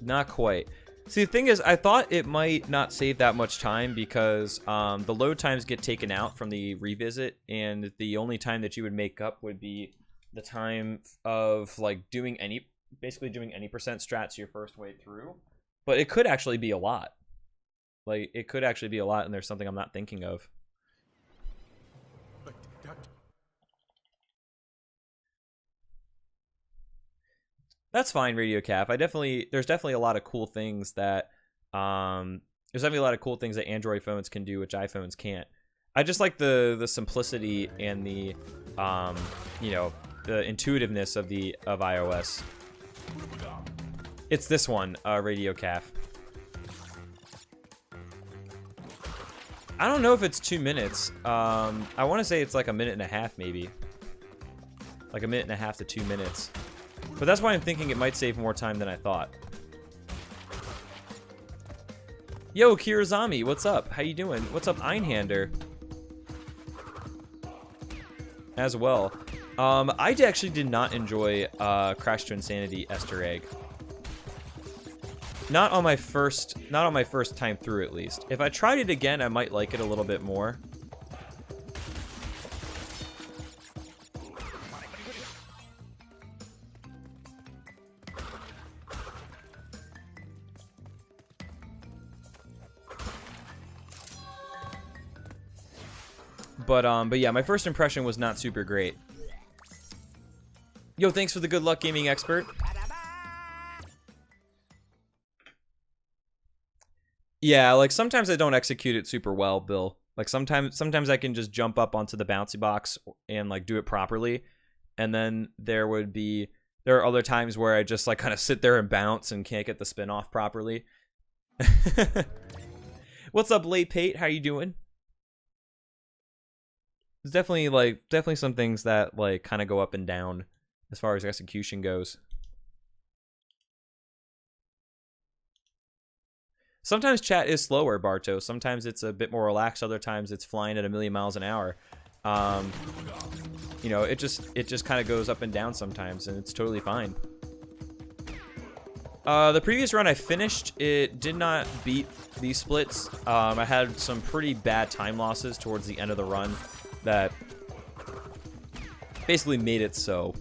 Not quite. See, the thing is, I thought it might not save that much time because the load times get taken out from the revisit, and the only time that you would make up would be the time of like basically doing any percent strats your first way through. But it could actually be a lot. Like, it could actually be a lot, and there's something I'm not thinking of. That's fine, Radio Calf. There's definitely a lot of cool things that Android phones can do which iPhones can't. I just like the simplicity and the the intuitiveness of iOS. It's this one, Radio Calf. I don't know if it's 2 minutes. I want to say it's like a minute and a half, maybe. Like a minute and a half to 2 minutes. But that's why I'm thinking it might save more time than I thought. Yo, Kirazami, what's up? How you doing? What's up, Einhander? As well. I actually did not enjoy Crash to Insanity Easter Egg. Not on my first time through, at least. If I tried it again, I might like it a little bit more. But yeah, my first impression was not super great. Yo, thanks for the good luck, gaming expert. Yeah, like sometimes I don't execute it super well, Bill. Like sometimes I can just jump up onto the bouncy box and like do it properly, and then there are other times where I just like kind of sit there and bounce and can't get the spin off properly. What's up, Late Pate? How you doing? There's definitely some things that like kind of go up and down as far as execution goes. Sometimes chat is slower, Barto. Sometimes it's a bit more relaxed. Other times it's flying at 1,000,000 miles an hour. You know, it just kind of goes up and down sometimes, and it's totally fine. The previous run I finished, it did not beat these splits. I had some pretty bad time losses towards the end of the run that basically made it so.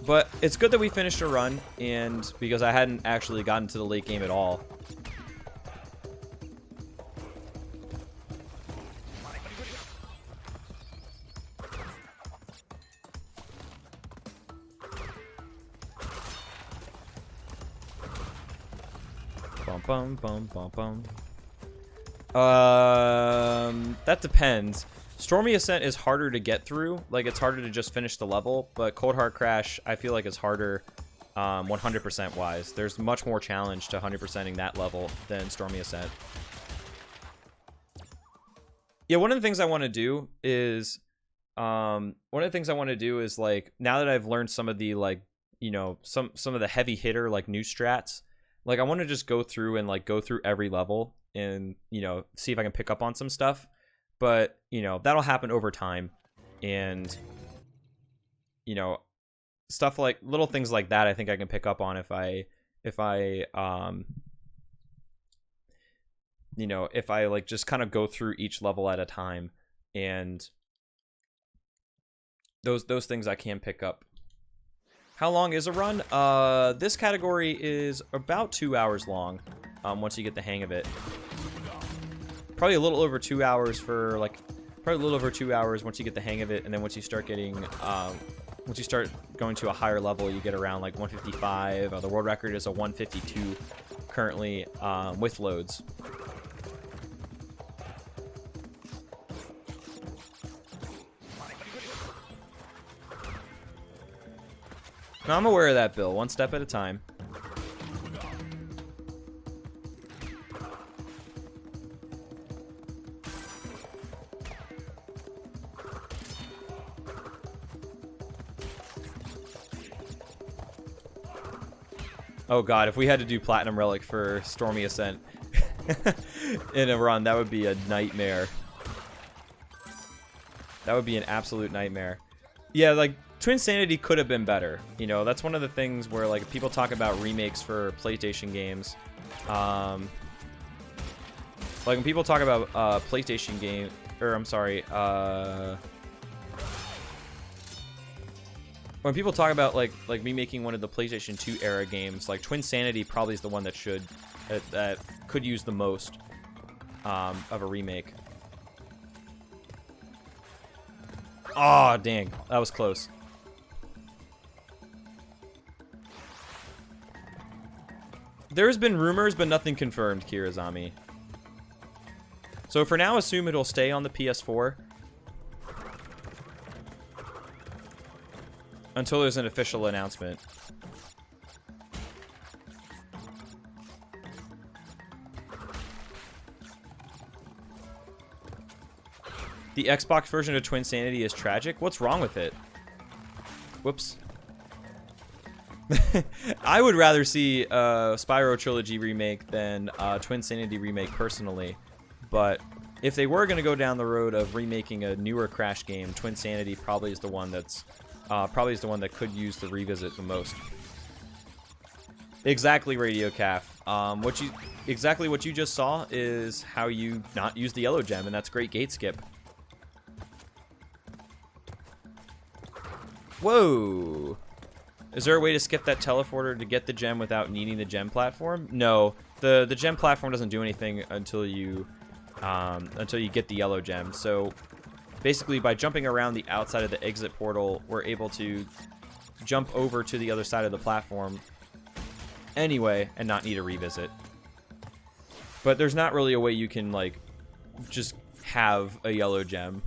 But it's good that we finished a run, and because I hadn't actually gotten to the late game at all. Bum, bum, bum, bum, bum. That depends. Stormy Ascent is harder to get through. Like, it's harder to just finish the level, but Cold Hard Crash, I feel like it's harder 100% wise. There's much more challenge to 100%ing that level than Stormy Ascent. Yeah, one of the things I want to do is like, now that I've learned some of the like, you know, some of the heavy hitter like new strats, like I want to just go through and like go through every level and, you know, see if I can pick up on some stuff. But, you know, that'll happen over time. And, you know, stuff like little things like that, I think I can pick up on if I you know, if I like just kind of go through each level at a time, and those things I can pick up. How long is a run? This category is about 2 hours long, once you get the hang of it. Probably a little over 2 hours for like, probably a little over 2 hours once you get the hang of it, and then once you start getting, once you start going to a higher level, you get around like 155. The world record is a 152 currently, with loads. No, I'm aware of that, Bill. One step at a time. Oh god, if we had to do Platinum Relic for Stormy Ascent. in a run. That would be a nightmare. That would be an absolute nightmare. Yeah, like, Twinsanity could have been better. You know, that's one of the things where, like, people talk about remakes for PlayStation games. Like, when people talk about PlayStation game, or I'm sorry, when people talk about like remaking one of the PlayStation 2 era games, like Twinsanity probably is the one that that could use the most of a remake. Oh, dang, that was close. There's been rumors, but nothing confirmed, Kirazami. So for now, assume it'll stay on the PS4 until there's an official announcement. The Xbox version of Twinsanity is tragic? What's wrong with it? Whoops. I would rather see Spyro Trilogy remake than Twinsanity remake personally. But if they were going to go down the road of remaking a newer Crash game, Twinsanity probably is the one that's that could use the revisit the most. Exactly, Radio Calf. Exactly what you just saw is how you not use the yellow gem, and that's great gate skip. Whoa! Is there a way to skip that teleporter to get the gem without needing the gem platform? No, the gem platform doesn't do anything until you get the yellow gem. So basically, by jumping around the outside of the exit portal, we're able to jump over to the other side of the platform anyway and not need a revisit. But there's not really a way you can, like, just have a yellow gem.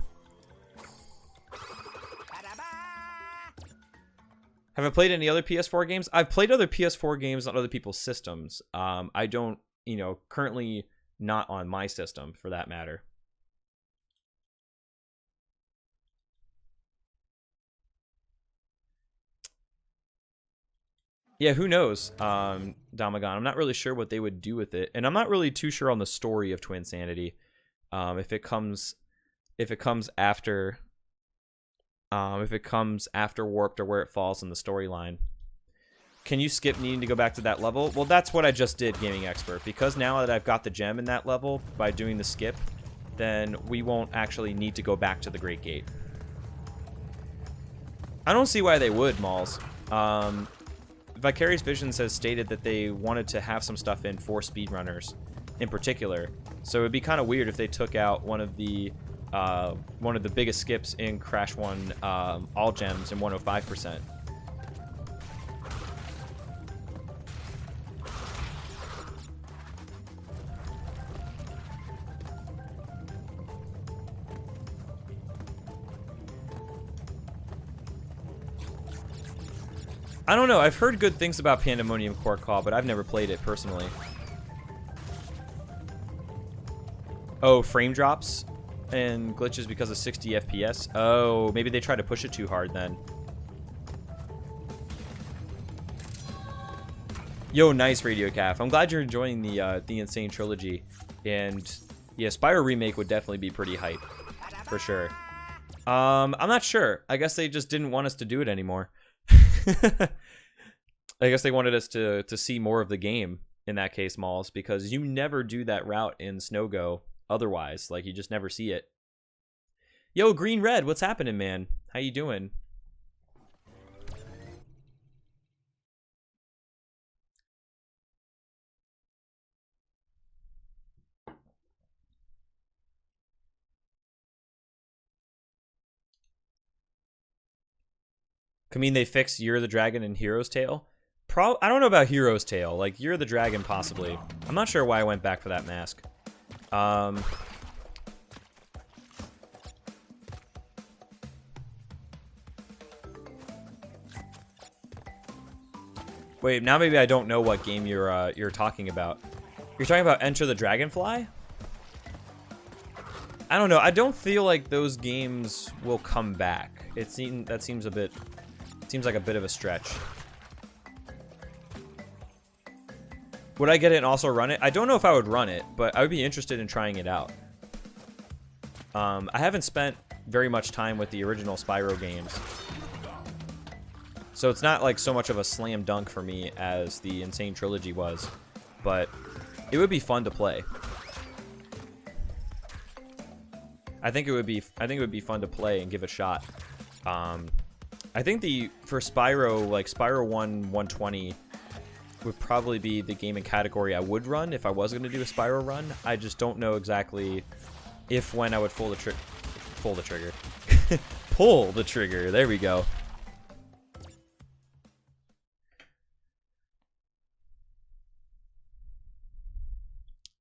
Have I played any other PS4 games? I've played other PS4 games on other people's systems. I don't, you know, currently not on my system, for that matter. Yeah, who knows, Damagon. I'm not really sure what they would do with it, and I'm not really too sure on the story of Twinsanity. If it comes after Warped or where it falls in the storyline. Can you skip needing to go back to that level? Well, that's what I just did, Gaming Expert. Because now that I've got the gem in that level by doing the skip, then we won't actually need to go back to the Great Gate. I don't see why they would, Malls. Vicarious Visions has stated that they wanted to have some stuff in for speedrunners in particular. So it would be kind of weird if they took out one of the biggest skips in Crash 1 all gems in 105%. I don't know. I've heard good things about Pandemonium Court Call, but I've never played it personally. Oh, frame drops and glitches because of 60 FPS. Oh, maybe they try to push it too hard then. Yo, nice, Radio Calf. I'm glad you're enjoying the Insane Trilogy. And yeah, Spyro Remake would definitely be pretty hype, for sure. I'm not sure. I guess they just didn't want us to do it anymore. I guess they wanted us to see more of the game in that case, Malls, because you never do that route in SnowGo otherwise. Like, you just never see it. Yo, Green Red, what's happening, man? How you doing? I mean, they fixed Year of the Dragon and Hero's Tale. I don't know about Hero's Tale. Like, Year of the Dragon, possibly. I'm not sure why I went back for that mask. Wait, now maybe I don't know what game you're talking about. You're talking about Enter the Dragonfly? I don't know. I don't feel like those games will come back. That seems like a bit of a stretch. Would I get it and also run it? I don't know if I would run it, but I would be interested in trying it out. I haven't spent very much time with the original Spyro games, so it's not like so much of a slam dunk for me as the Insane Trilogy was, but it would be fun to play. I think it would be fun to play and give it a shot. I think for Spyro, like Spyro 120 would probably be the gaming category I would run if I was going to do a Spyro run. I just don't know exactly when I would pull the trigger. Pull the trigger. There we go.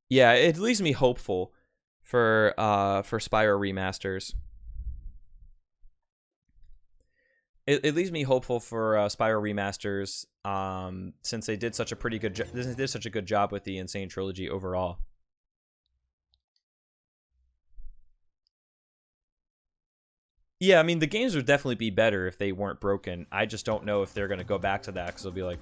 Yeah, it leaves me hopeful for Spyro remasters. It leaves me hopeful for Spyro remasters, since they did such a good job with the Insane Trilogy overall. Yeah, I mean, the games would definitely be better if they weren't broken. I just don't know if they're going to go back to that, because they'll be like,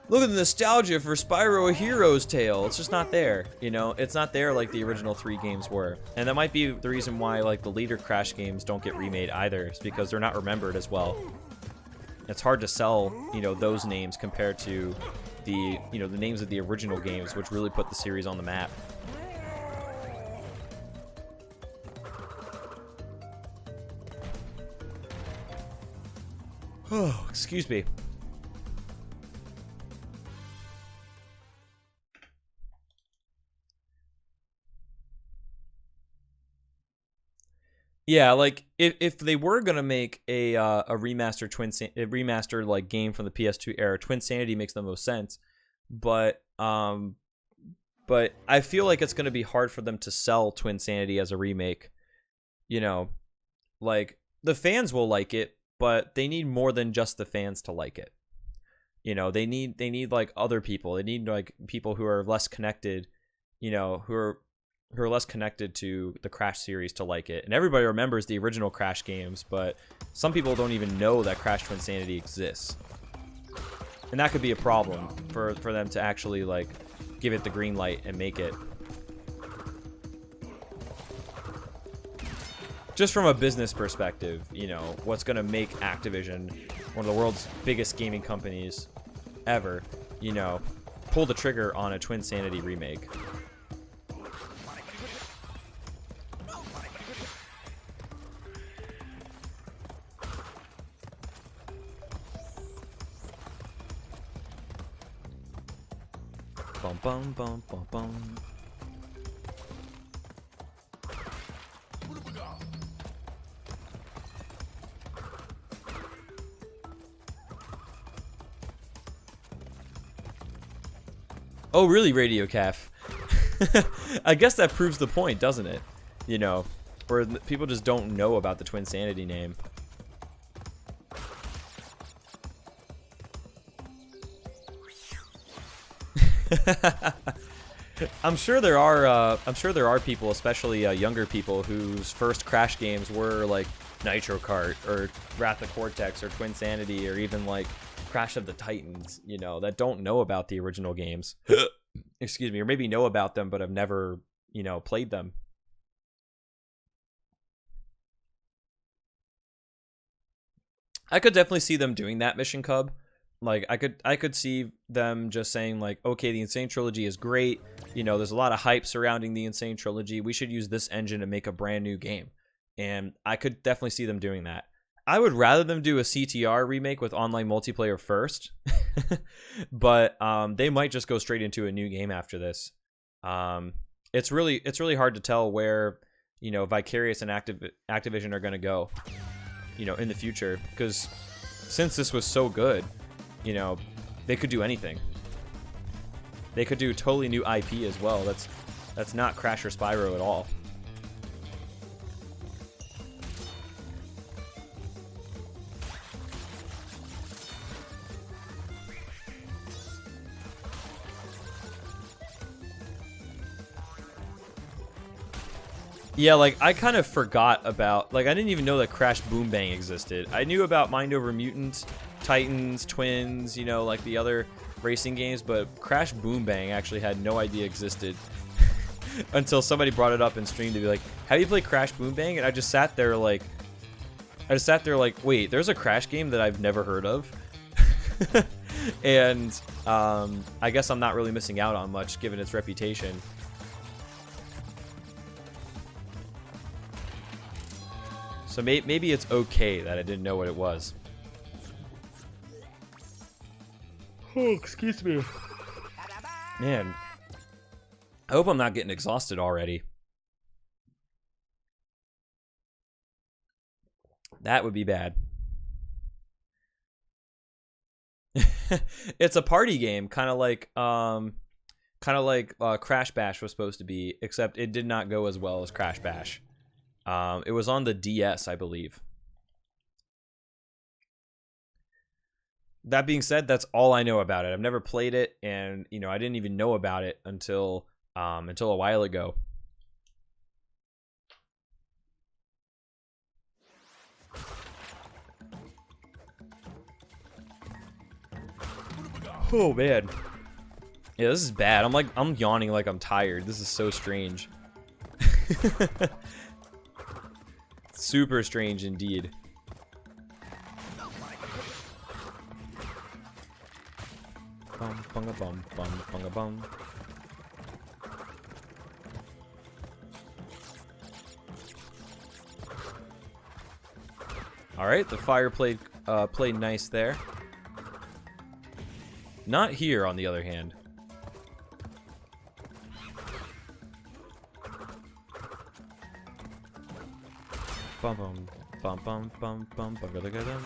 look at the nostalgia for Spyro A Hero's Tale. It's just not there, you know? It's not there like the original 3 games were. And that might be the reason why, like, the later Crash games don't get remade either. It's because they're not remembered as well. It's hard to sell, you know, those names compared to the, you know, the names of the original games, which really put the series on the map. Oh, excuse me. Yeah, like if they were gonna make a remastered like game from the PS2 era, Twin Sanity makes the most sense. But I feel like it's gonna be hard for them to sell Twin Sanity as a remake. You know, like the fans will like it, but they need more than just the fans to like it. You know, they need like other people. They need like people who are less connected, you know, who are less connected to the Crash series to like it. And everybody remembers the original Crash games, but some people don't even know that Crash Twin Sanity exists. And that could be a problem for them to actually like give it the green light and make it. Just from a business perspective, you know, what's going to make Activision, one of the world's biggest gaming companies ever, you know, pull the trigger on a Twin Sanity remake. Bum bum bum bum bum. Oh, really, Radio Calf? I guess that proves the point, doesn't it? You know, where people just don't know about the Twin Sanity name. I'm sure there are people, especially younger people, whose first Crash games were like Nitro Kart or Wrath of Cortex or Twin Sanity or even like Crash of the Titans, you know, that don't know about the original games. Excuse me, or maybe know about them but have never, you know, played them. I could definitely see them doing that, Mission Cub. Like I could see them just saying like, okay, the Insane Trilogy is great. You know, there's a lot of hype surrounding the Insane Trilogy. We should use this engine to make a brand new game. And I could definitely see them doing that. I would rather them do a CTR remake with online multiplayer first. But they might just go straight into a new game after this. It's really hard to tell where, you know, Vicarious and Activision are going to go, you know, in the future, because since this was so good, you know, they could do anything. They could do totally new IP as well. That's not Crash or Spyro at all. Yeah, like, I kind of forgot about, like, I didn't even know that Crash Boom Bang existed. I knew about Mind Over Mutant Titans, Twins, you know, like the other racing games, but Crash Boom Bang actually had no idea existed until somebody brought it up in stream to be like, "Have you played Crash Boom Bang?" And I just sat there like, wait, there's a Crash game that I've never heard of. And I guess I'm not really missing out on much given its reputation. So maybe it's okay that I didn't know what it was. Oh, excuse me. Man, I hope I'm not getting exhausted already. That would be bad. It's a party game, kind of like Crash Bash was supposed to be, except it did not go as well as Crash Bash. It was on the DS, I believe. That being said, that's all I know about it. I've never played it, and you know, I didn't even know about it until a while ago. Oh man. Yeah, this is bad. I'm yawning like I'm tired. This is so strange. Super strange indeed. Bum bunga bum bum bunga bum. All right, the fire played nice there. Not here, on the other hand. Bum bum bum bum bum bum bum bum bum.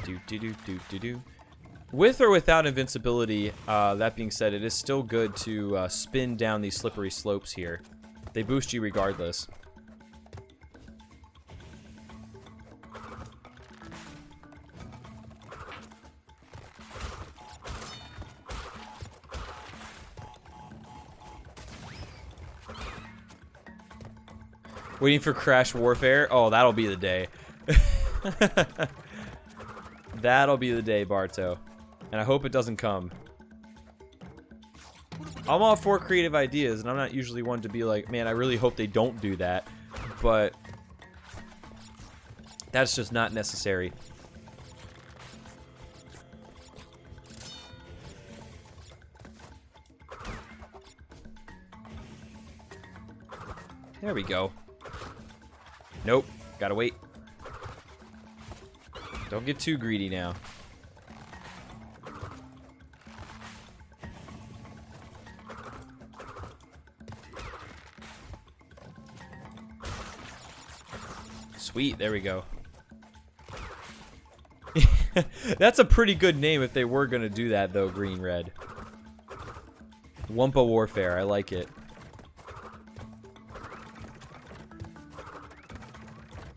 Do do do do do do. With or without invincibility, that being said, it is still good to spin down these slippery slopes here. They boost you regardless. Waiting for Crash Warfare? Oh, that'll be the day. That'll be the day, Barto. And I hope it doesn't come. I'm all for creative ideas, and I'm not usually one to be like, man, I really hope they don't do that. But that's just not necessary. There we go. Nope. Gotta wait. Don't get too greedy now. Sweet, there we go. That's a pretty good name if they were gonna do that though, Green Red. Wumpa Warfare, I like it.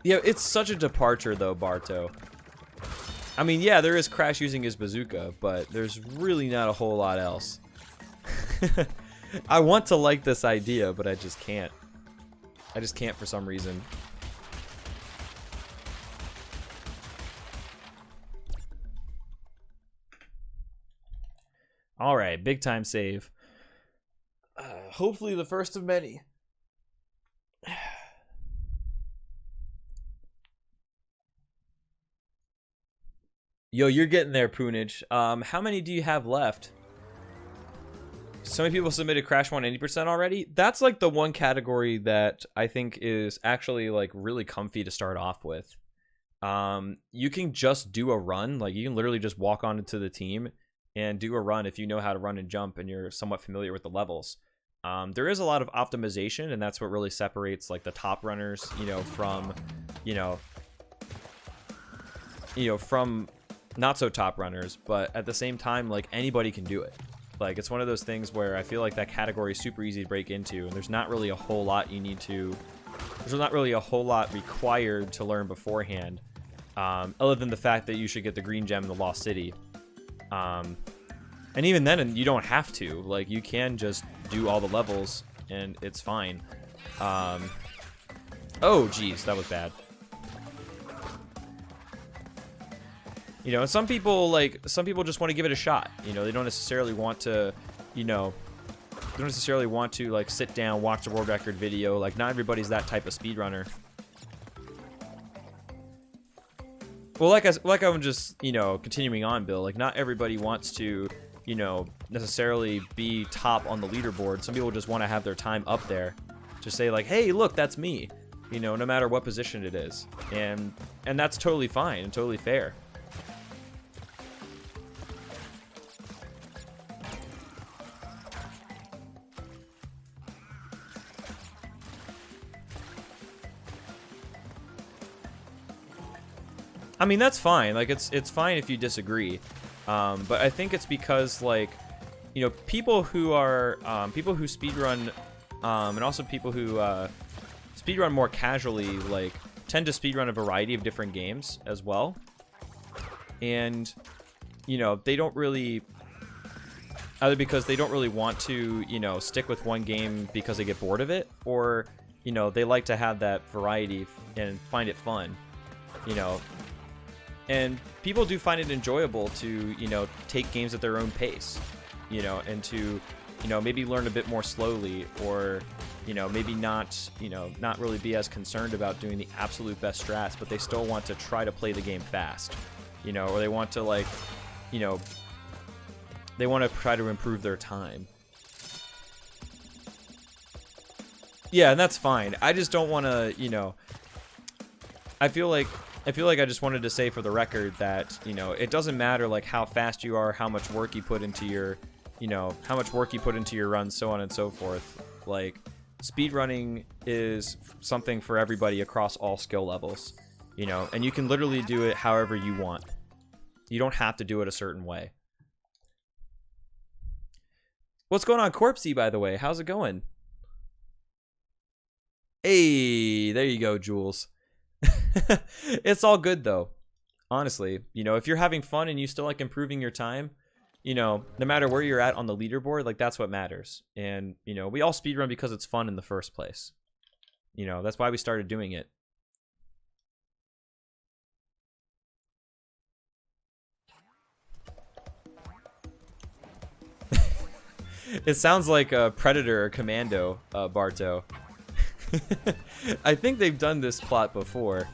Yeah, it's such a departure though, Barto. I mean, yeah, there is Crash using his bazooka, but there's really not a whole lot else. I want to like this idea, but I just can't. I just can't for some reason. All right, big time save. Hopefully the first of many. Yo, you're getting there, Poonage. How many do you have left? So many people submitted Crash 180% already. That's like the one category that I think is actually like really comfy to start off with. You can just do a run. Like you can literally just walk on into the team and do a run if you know how to run and jump and you're somewhat familiar with the levels. There is a lot of optimization, and that's what really separates like the top runners, from from not so top runners. But at the same time, like anybody can do it. Like it's one of those things where I feel like that category is super easy to break into, and there's not really a whole lot there's not really a whole lot required to learn beforehand, other than the fact that you should get the green gem in the Lost City. And even then, you don't have to. Like, you can just do all the levels, and it's fine. Oh, geez, that was bad. You know, and some people just want to give it a shot. You know, they don't necessarily want to, you know, they don't necessarily want to like sit down, watch the world record video. Like, not everybody's that type of speedrunner. Well, like I'm just, you know, continuing on, Bill. Like, not everybody wants to, you know, necessarily be top on the leaderboard. Some people just want to have their time up there. Just say like, hey, look, that's me. You know, no matter what position it is. And that's totally fine and totally fair. I mean, that's fine. Like, it's fine if you disagree. But I think it's because, like, you know, people who are, people who speedrun, and also people who, speedrun more casually, like, tend to speedrun a variety of different games as well. And, you know, they don't really, either because they don't really want to, you know, stick with one game because they get bored of it, or, you know, they like to have that variety and find it fun, you know. And people do find it enjoyable to, you know, take games at their own pace, you know, and to, you know, maybe learn a bit more slowly, or, you know, maybe not, you know, not really be as concerned about doing the absolute best strats, but they still want to try to play the game fast, you know, or they want to, like, you know, they want to try to improve their time. Yeah, and that's fine. I just don't want to, you know, I feel like I just wanted to say for the record that, you know, it doesn't matter, like, how fast you are, how much work you put into your, you know, how much work you put into your runs, so on and so forth. Like, speedrunning is something for everybody across all skill levels, you know, and you can literally do it however you want. You don't have to do it a certain way. What's going on, Corpsey, by the way? How's it going? Hey, there you go, Jules. It's all good though, honestly. You know, if you're having fun and you still like improving your time, you know, no matter where you're at on the leaderboard, like, that's what matters. And, you know, we all speedrun because it's fun in the first place. You know, that's why we started doing it. It sounds like a Predator or Commando, Barto. I think they've done this plot before.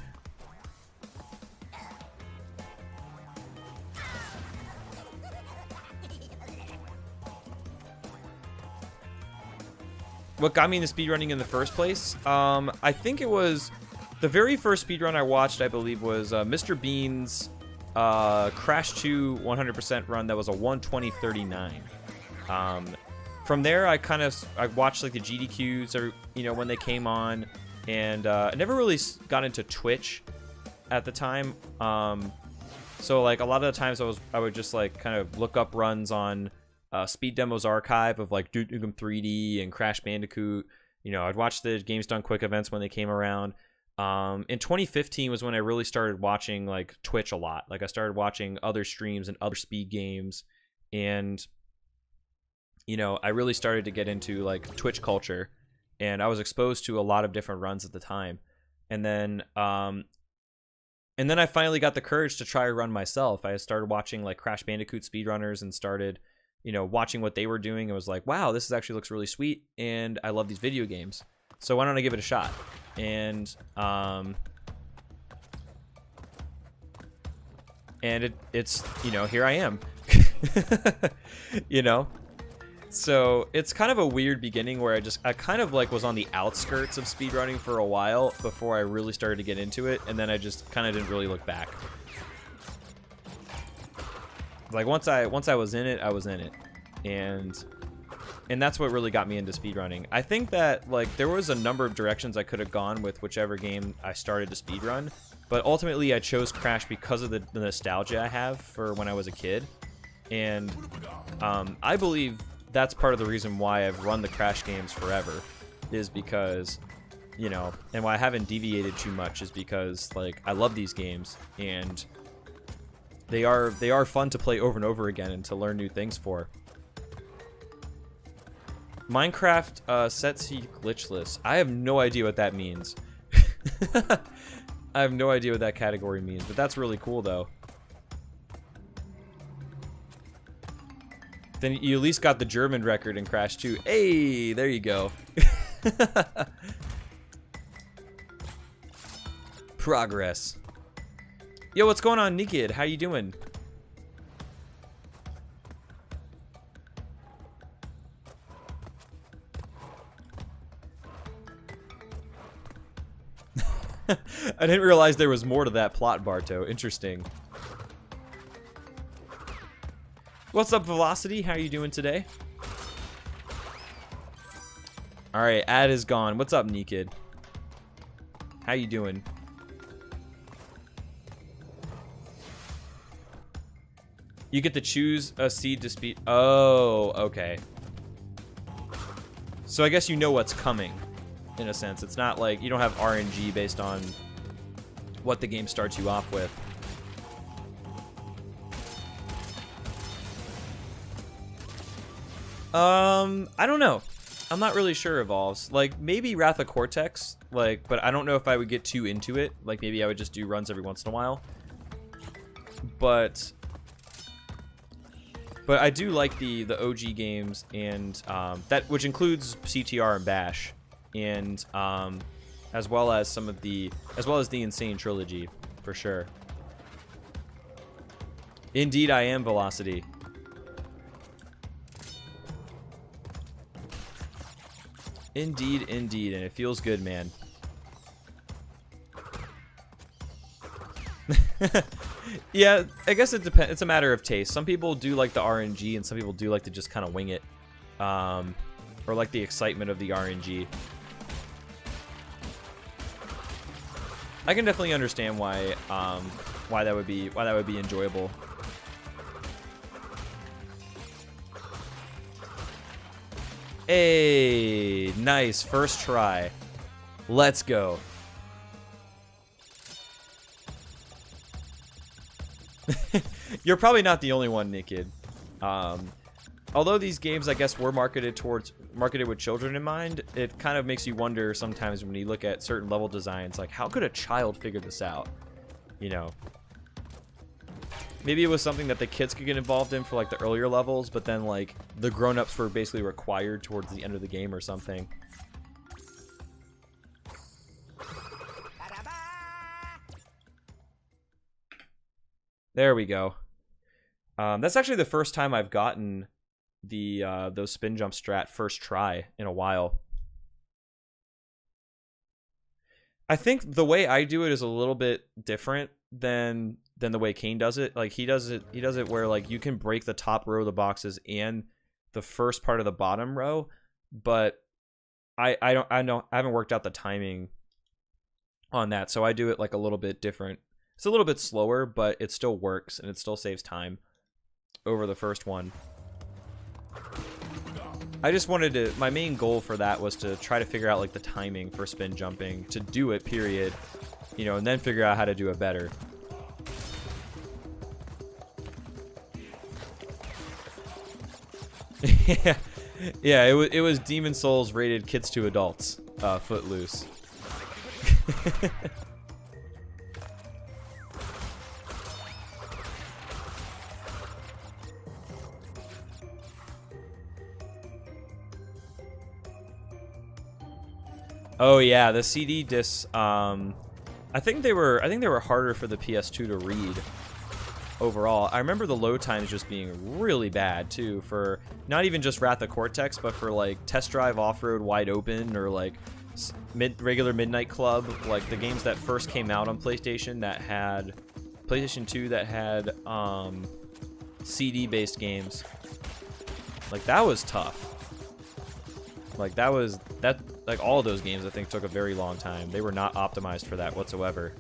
What got me into speedrunning in the first place? I think it was the very first speedrun I watched, I believe, was Mr. Bean's Crash 2 100% run that was a 1:20:39. From there, I watched like the GDQs, or, you know, when they came on, and I never really got into Twitch at the time. So like a lot of the times I would just like kind of look up runs on Speed Demo's archive of like Duke Nukem 3D and Crash Bandicoot. You know, I'd watch the Games Done Quick events when they came around. In 2015 was when I really started watching like Twitch a lot. Like, I started watching other streams and other speed games, and, you know, I really started to get into like Twitch culture, and I was exposed to a lot of different runs at the time. And then I finally got the courage to try a run myself. I started watching like Crash Bandicoot speedrunners and started, you know, watching what they were doing. It was like, wow, this actually looks really sweet, and I love these video games. So why don't I give it a shot? And it's, you know, here I am. You know? So it's kind of a weird beginning where I kind of like was on the outskirts of speedrunning for a while before I really started to get into it, and then I just kind of didn't really look back. Like, once I was in it, I was in it. And that's what really got me into speedrunning. I think that, like, there was a number of directions I could have gone with whichever game I started to speedrun, but ultimately I chose Crash because of the nostalgia I have for when I was a kid. And I believe that's part of the reason why I've run the Crash games forever, is because, you know, and why I haven't deviated too much is because, like, I love these games, and they are fun to play over and over again and to learn new things for. Minecraft sets you glitchless. I have no idea what that means. I have no idea what that category means, but that's really cool though. Then you at least got the German record in Crash 2. Hey, there you go. Progress. Yo, what's going on, Nikid? How you doing? I didn't realize there was more to that plot, Barto. Interesting. What's up, Velocity? How are you doing today? Alright, ad is gone. What's up, Nikid? How you doing? You get to choose a seed to speed. Oh, okay. So I guess you know what's coming, in a sense. It's not like you don't have RNG based on what the game starts you off with. I don't know. I'm not really sure, Evolves. Like, maybe Wrath of Cortex, like, but I don't know if I would get too into it. Like, maybe I would just do runs every once in a while. But I do like the OG games, and that, which includes CTR and Bash, and as well as the Insane trilogy, for sure. Indeed, I am, Velocity. Indeed, indeed, and it feels good, man. Yeah, I guess it depends. It's a matter of taste. Some people do like the RNG, and some people do like to just kind of wing it, or like the excitement of the RNG. I can definitely understand why that would be enjoyable. Hey, nice first try. Let's go. You're probably not the only one, Nikid. Although these games, I guess, were marketed with children in mind, it kind of makes you wonder sometimes when you look at certain level designs, like, how could a child figure this out? You know, maybe it was something that the kids could get involved in for like the earlier levels, but then like the grown-ups were basically required towards the end of the game or something. There we go. That's actually the first time I've gotten the those spin jump strat first try in a while. I think the way I do it is a little bit different than the way Kane does it. Like he does it where like you can break the top row of the boxes and the first part of the bottom row, but I haven't worked out the timing on that, so I do it like a little bit different. It's a little bit slower, but it still works and it still saves time over the first one. I just wanted to, my main goal for that was to try to figure out like the timing for spin jumping, to do it, period, you know, and then figure out how to do it better. Yeah, it was Demon Souls rated kids to adults, Footloose. Oh yeah, the CD discs. I think they were harder for the PS2 to read overall. I remember the load times just being really bad too, for not even just Wrath of Cortex, but for like Test Drive Off-Road Wide Open, or like regular Midnight Club, like the games that first came out on PlayStation 2 that had CD-based games. Like that was tough. Like like all of those games I think took a very long time. They were not optimized for that whatsoever.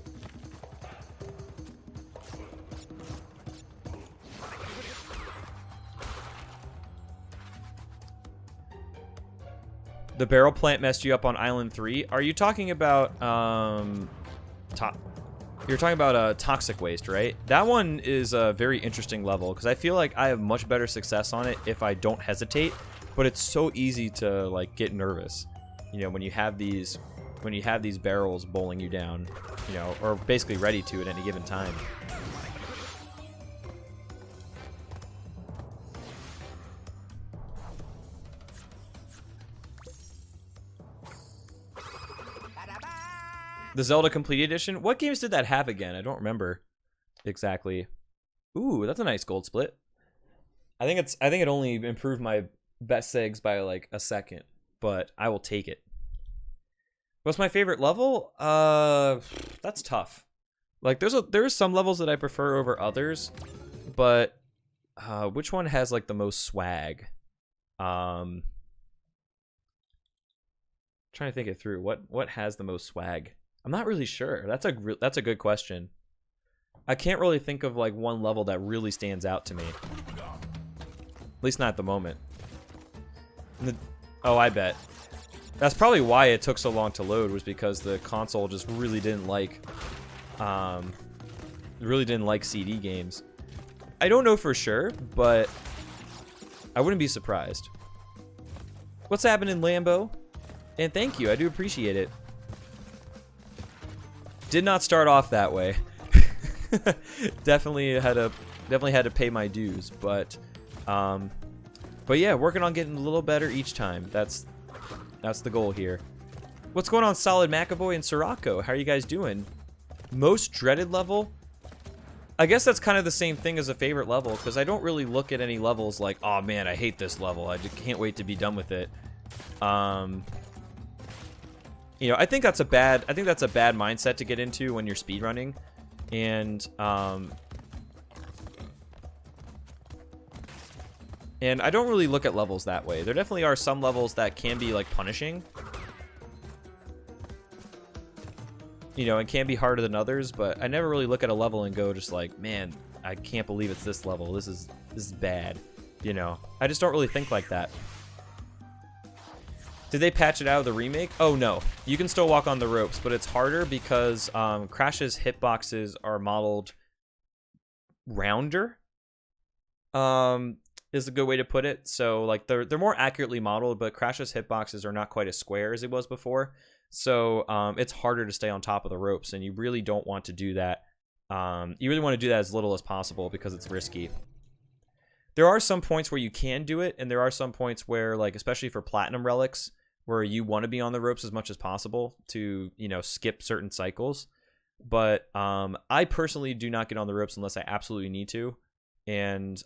The barrel plant messed you up on Island 3. Are you talking about you're talking about toxic waste, right? That one is a very interesting level because I feel like I have much better success on it if I don't hesitate, but it's so easy to like get nervous, you know, when you have these barrels bowling you down, you know, or basically ready to at any given time. The Zelda Complete Edition. What games did that have again? I don't remember exactly. Ooh, that's a nice gold split. I think it only improved my best segs by like a second, but I will take it. What's my favorite level? That's tough. Like there's some levels that I prefer over others, but which one has like the most swag? Trying to think it through. What has the most swag? I'm not really sure. That's a good question. I can't really think of like one level that really stands out to me. At least not at the moment. Oh, I bet. That's probably why it took so long to load, was because the console just really didn't like CD games. I don't know for sure, but I wouldn't be surprised. What's happening, Lambo? And thank you, I do appreciate it. Did not start off that way. definitely had to pay my dues, but yeah, working on getting a little better each time. That's the goal here. What's going on, Solid McAvoy and Sirocco? How are you guys doing? Most dreaded level? I guess that's kind of the same thing as a favorite level, because I don't really look at any levels like, oh man, I hate this level. I just can't wait to be done with it. You know, I think that's a bad mindset to get into when you're speedrunning, and I don't really look at levels that way. There definitely are some levels that can be like punishing, you know, and can be harder than others, but I never really look at a level and go just like, man, I can't believe it's this level. This is bad, you know. I just don't really think like that. Did they patch it out of the remake? Oh no, you can still walk on the ropes, but it's harder because Crash's hitboxes are modeled rounder. Is a good way to put it. So like they're more accurately modeled, but Crash's hitboxes are not quite as square as it was before. So it's harder to stay on top of the ropes, and you really don't want to do that. You really want to do that as little as possible because it's risky. There are some points where you can do it, and there are some points where, like, especially for platinum relics, where you want to be on the ropes as much as possible to, you know, skip certain cycles. But I personally do not get on the ropes unless I absolutely need to. And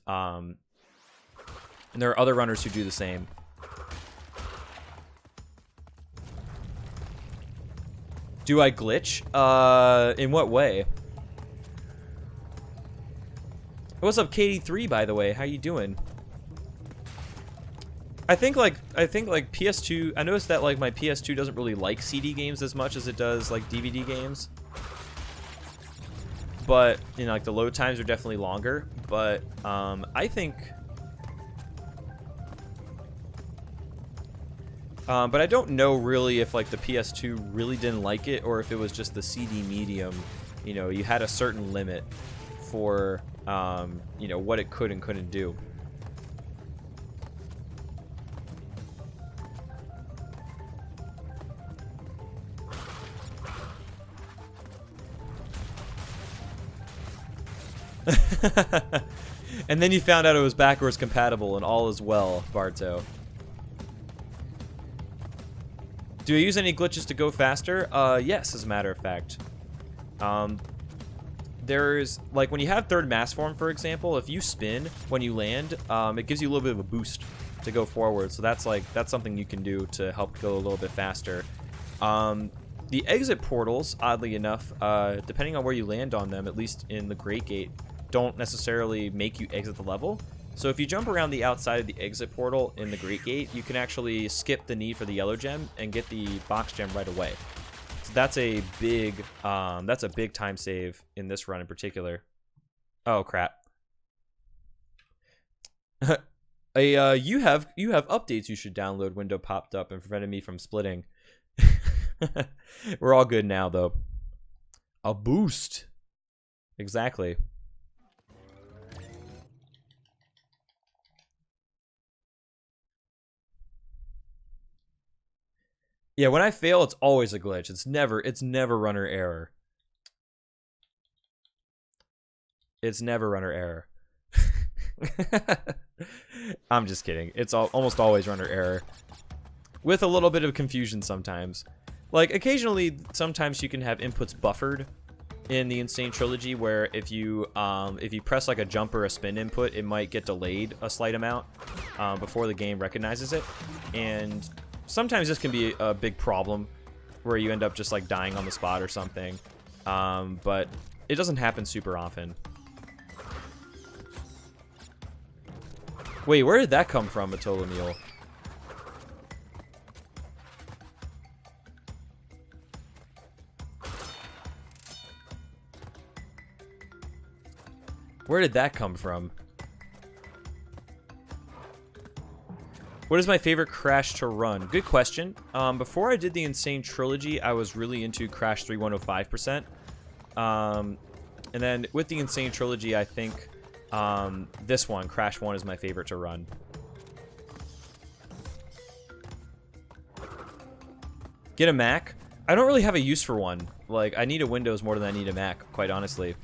there are other runners who do the same. Do I glitch? In what way? What's up, KD3, by the way? How you doing? I think like PS2, I noticed that like my PS2 doesn't really like CD games as much as it does like DVD games. But, you know, like the load times are definitely longer, but I think but I don't know really if like the PS2 really didn't like it, or if it was just the CD medium. You know, you had a certain limit for you know, what it could and couldn't do. And then you found out it was backwards compatible, and all is well, Barto. Do you use any glitches to go faster? Yes, as a matter of fact. There's, like, when you have third mass form, for example, if you spin when you land, it gives you a little bit of a boost to go forward. So that's something you can do to help go a little bit faster. The exit portals, oddly enough, depending on where you land on them, at least in the Great Gate, don't necessarily make you exit the level. So if you jump around the outside of the exit portal in the Great Gate, you can actually skip the need for the yellow gem and get the box gem right away. So that's a big time save in this run in particular. Oh crap. You have updates you should download window popped up and prevented me from splitting. We're all good now though. A boost. Exactly. Yeah, when I fail, it's always a glitch. It's never runner error. It's never runner error. I'm just kidding. It's almost always runner error. With a little bit of confusion sometimes. Like, occasionally, sometimes you can have inputs buffered in the Insane Trilogy, where if you press like a jump or a spin input, it might get delayed a slight amount before the game recognizes it. And sometimes this can be a big problem, where you end up just like dying on the spot or something. But it doesn't happen super often. Wait, where did that come from, Atola Mule? Where did that come from? What is my favorite Crash to run? Good question. Before I did the Insane Trilogy, I was really into Crash 3 105%. And then with the Insane Trilogy, I think this one, Crash 1, is my favorite to run. Get a Mac? I don't really have a use for one. Like, I need a Windows more than I need a Mac, quite honestly.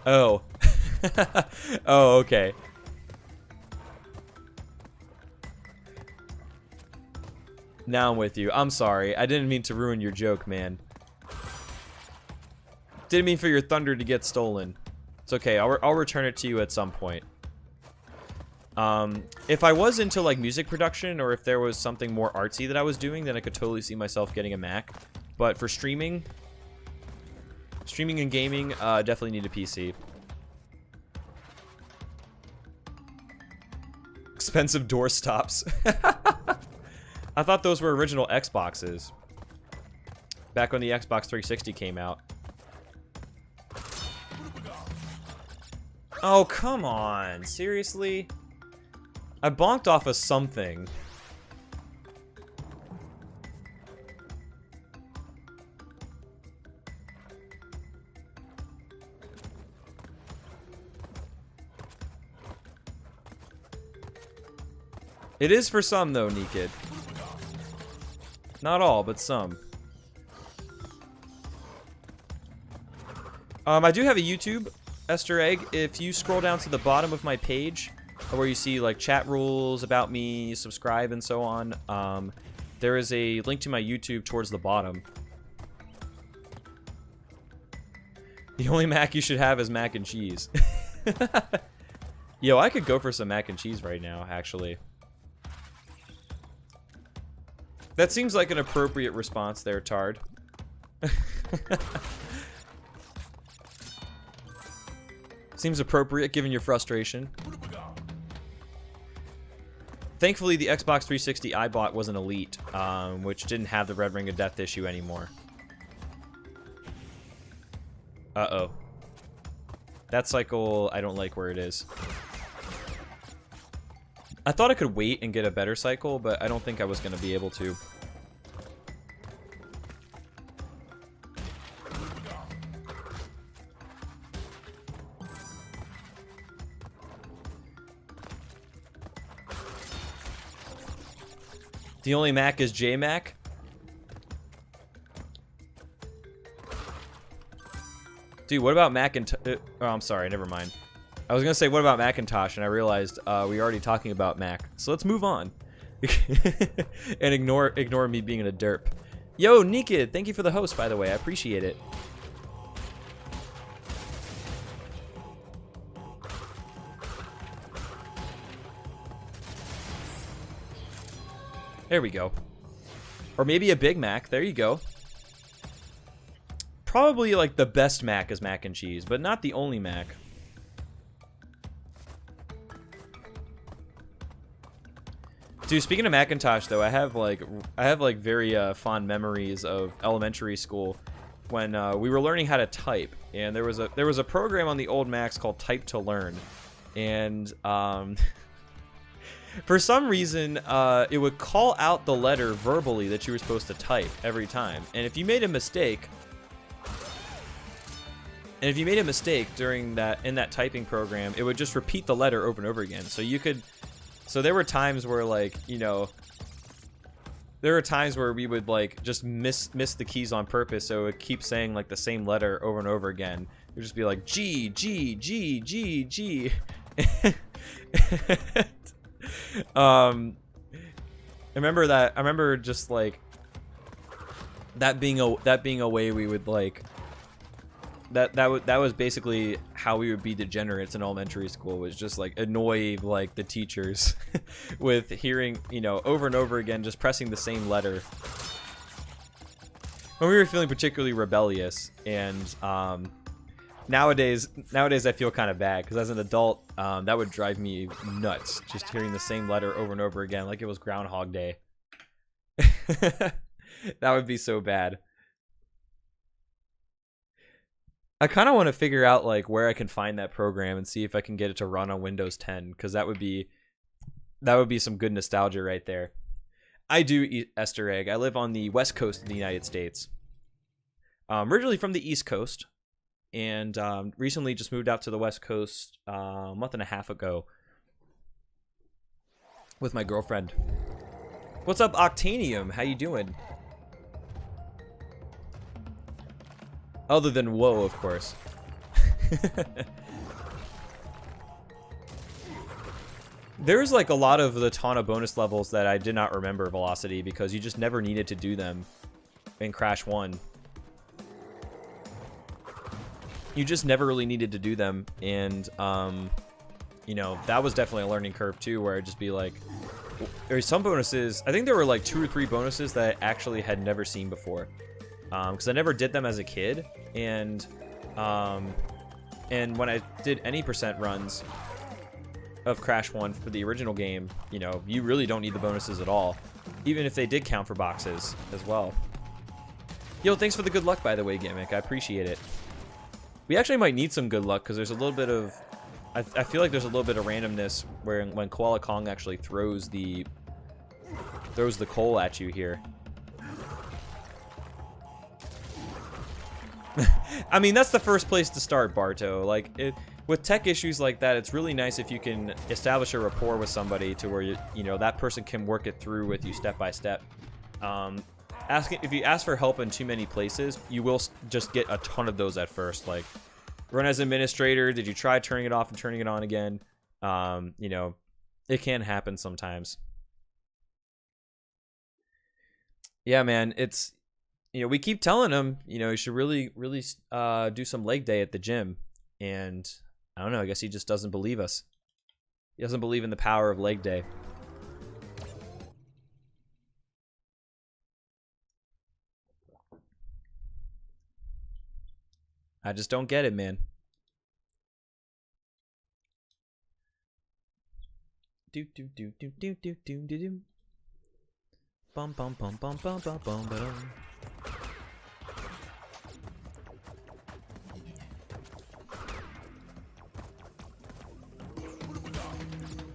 Oh. Oh, okay. Now I'm with you. I'm sorry. I didn't mean to ruin your joke, man. Didn't mean for your thunder to get stolen. It's okay. I'll return it to you at some point. If I was into like music production, or if there was something more artsy that I was doing, then I could totally see myself getting a Mac. But for streaming and gaming, definitely need a PC. Expensive door stops. I thought those were original Xboxes. Back when the Xbox 360 came out. Oh, come on. Seriously? I bonked off of something. It is for some, though, Nikid. Not all, but some. I do have a YouTube, Esther Egg. If you scroll down to the bottom of my page, where you see, like, chat rules, about me, subscribe, and so on, there is a link to my YouTube towards the bottom. The only Mac you should have is mac and cheese. Yo, I could go for some mac and cheese right now, actually. That seems like an appropriate response there, Tard. Seems appropriate given your frustration. Thankfully, the Xbox 360 I bought was an Elite, which didn't have the Red Ring of Death issue anymore. Uh-oh. That cycle, I don't like where it is. I thought I could wait and get a better cycle, but I don't think I was going to be able to. The only Mac is JMac? Dude, what about Macintosh? Oh, I'm sorry, never mind. I was gonna say, what about Macintosh? And I realized we were already talking about Mac. So let's move on. And ignore me being a derp. Yo, Nikid, thank you for the host, by the way. I appreciate it. There we go. Or maybe a Big Mac. There you go. Probably like the best Mac is mac and cheese, but not the only Mac. Dude, speaking of Macintosh though, I have like very fond memories of elementary school when we were learning how to type, and there was a program on the old Macs called Type to Learn, and for some reason it would call out the letter verbally that you were supposed to type every time, and if you made a mistake during that typing program, it would just repeat the letter over and over again. So there were times where, like, you know, there were times where we would like just miss the keys on purpose, so it would keep saying like the same letter over and over again. It would just be like G G G G G. I remember that. I remember just like that being a way we would like that was basically how we would be degenerates in elementary school, was just like annoy like the teachers with hearing, you know, over and over again just pressing the same letter when we were feeling particularly rebellious. And nowadays I feel kind of bad because as an adult that would drive me nuts, just hearing the same letter over and over again like it was Groundhog Day. That would be so bad. I kind of want to figure out like where I can find that program and see if I can get it to run on Windows 10, because that would be some good nostalgia right there. I do eat Easter egg. I live on the west coast of the United States. Originally from the East Coast, and recently just moved out to the West Coast a month and a half ago with my girlfriend. What's up, Octanium? How you doing? Other than whoa, of course. There's like a lot of the Tana bonus levels that I did not remember Velocity because you just never needed to do them in Crash 1. You just never really needed to do them, and you know, that was definitely a learning curve too, where I'd just be like, there's some bonuses, I think there were like 2 or 3 bonuses that I actually had never seen before. Because I never did them as a kid, and when I did any percent runs of Crash 1 for the original game, you know, you really don't need the bonuses at all, even if they did count for boxes as well. Yo, thanks for the good luck, by the way, Gimmick. I appreciate it. We actually might need some good luck, because there's a little bit of, I feel like there's a little bit of randomness where when Koala Kong actually throws the coal at you here. I mean, that's the first place to start, Barto. Like, with tech issues like that, it's really nice if you can establish a rapport with somebody to where you know that person can work it through with you step by step. If you ask for help in too many places, you will just get a ton of those at first. Like, run as administrator, did you try turning it off and turning it on again? You know, it can happen sometimes. Yeah, man, it's, you know, we keep telling him, you know, you should really do some leg day at the gym. And I don't know, I guess he just doesn't believe us. He doesn't believe in the power of leg day. I just don't get it, man. Do do do do do do do do do. Bum bum bum bum bum bum bum bum.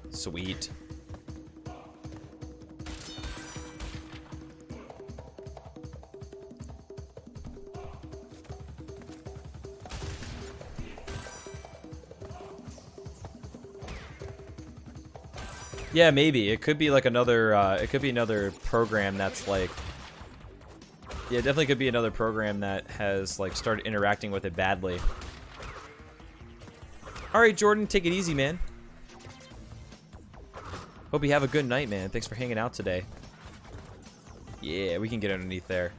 Sweet. Yeah, maybe. It could be like another, it could be another program that's like, yeah, definitely could be another program that has like started interacting with it badly. Alright, Jordan, take it easy, man. Hope you have a good night, man. Thanks for hanging out today. Yeah, we can get underneath there.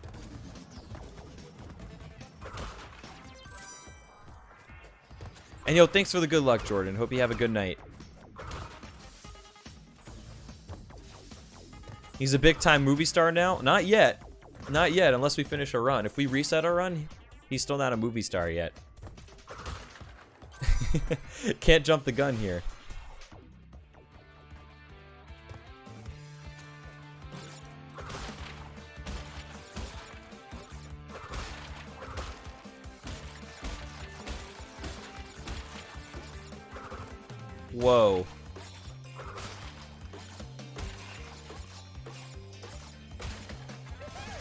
And yo, thanks for the good luck, Jordan. Hope you have a good night. He's a big-time movie star now? Not yet. Not yet, unless we finish a run. If we reset our run, he's still not a movie star yet. Can't jump the gun here. Whoa.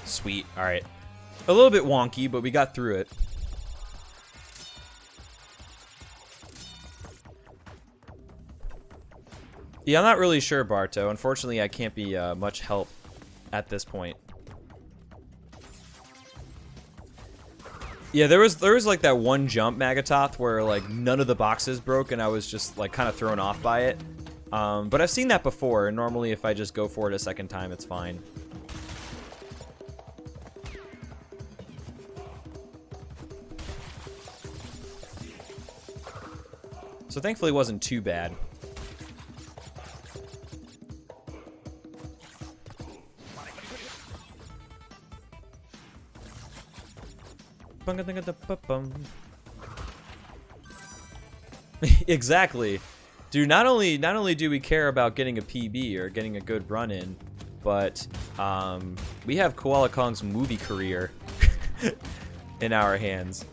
Sweet. Alright. A little bit wonky, but we got through it. Yeah, I'm not really sure, Barto. Unfortunately, I can't be much help at this point. Yeah, there was like that one jump, Magatoth, where like none of the boxes broke and I was just like kind of thrown off by it. But I've seen that before, and normally if I just go for it a second time, it's fine. So thankfully it wasn't too bad. Exactly. Dude, not only do we care about getting a PB or getting a good run in, but we have Koala Kong's movie career in our hands.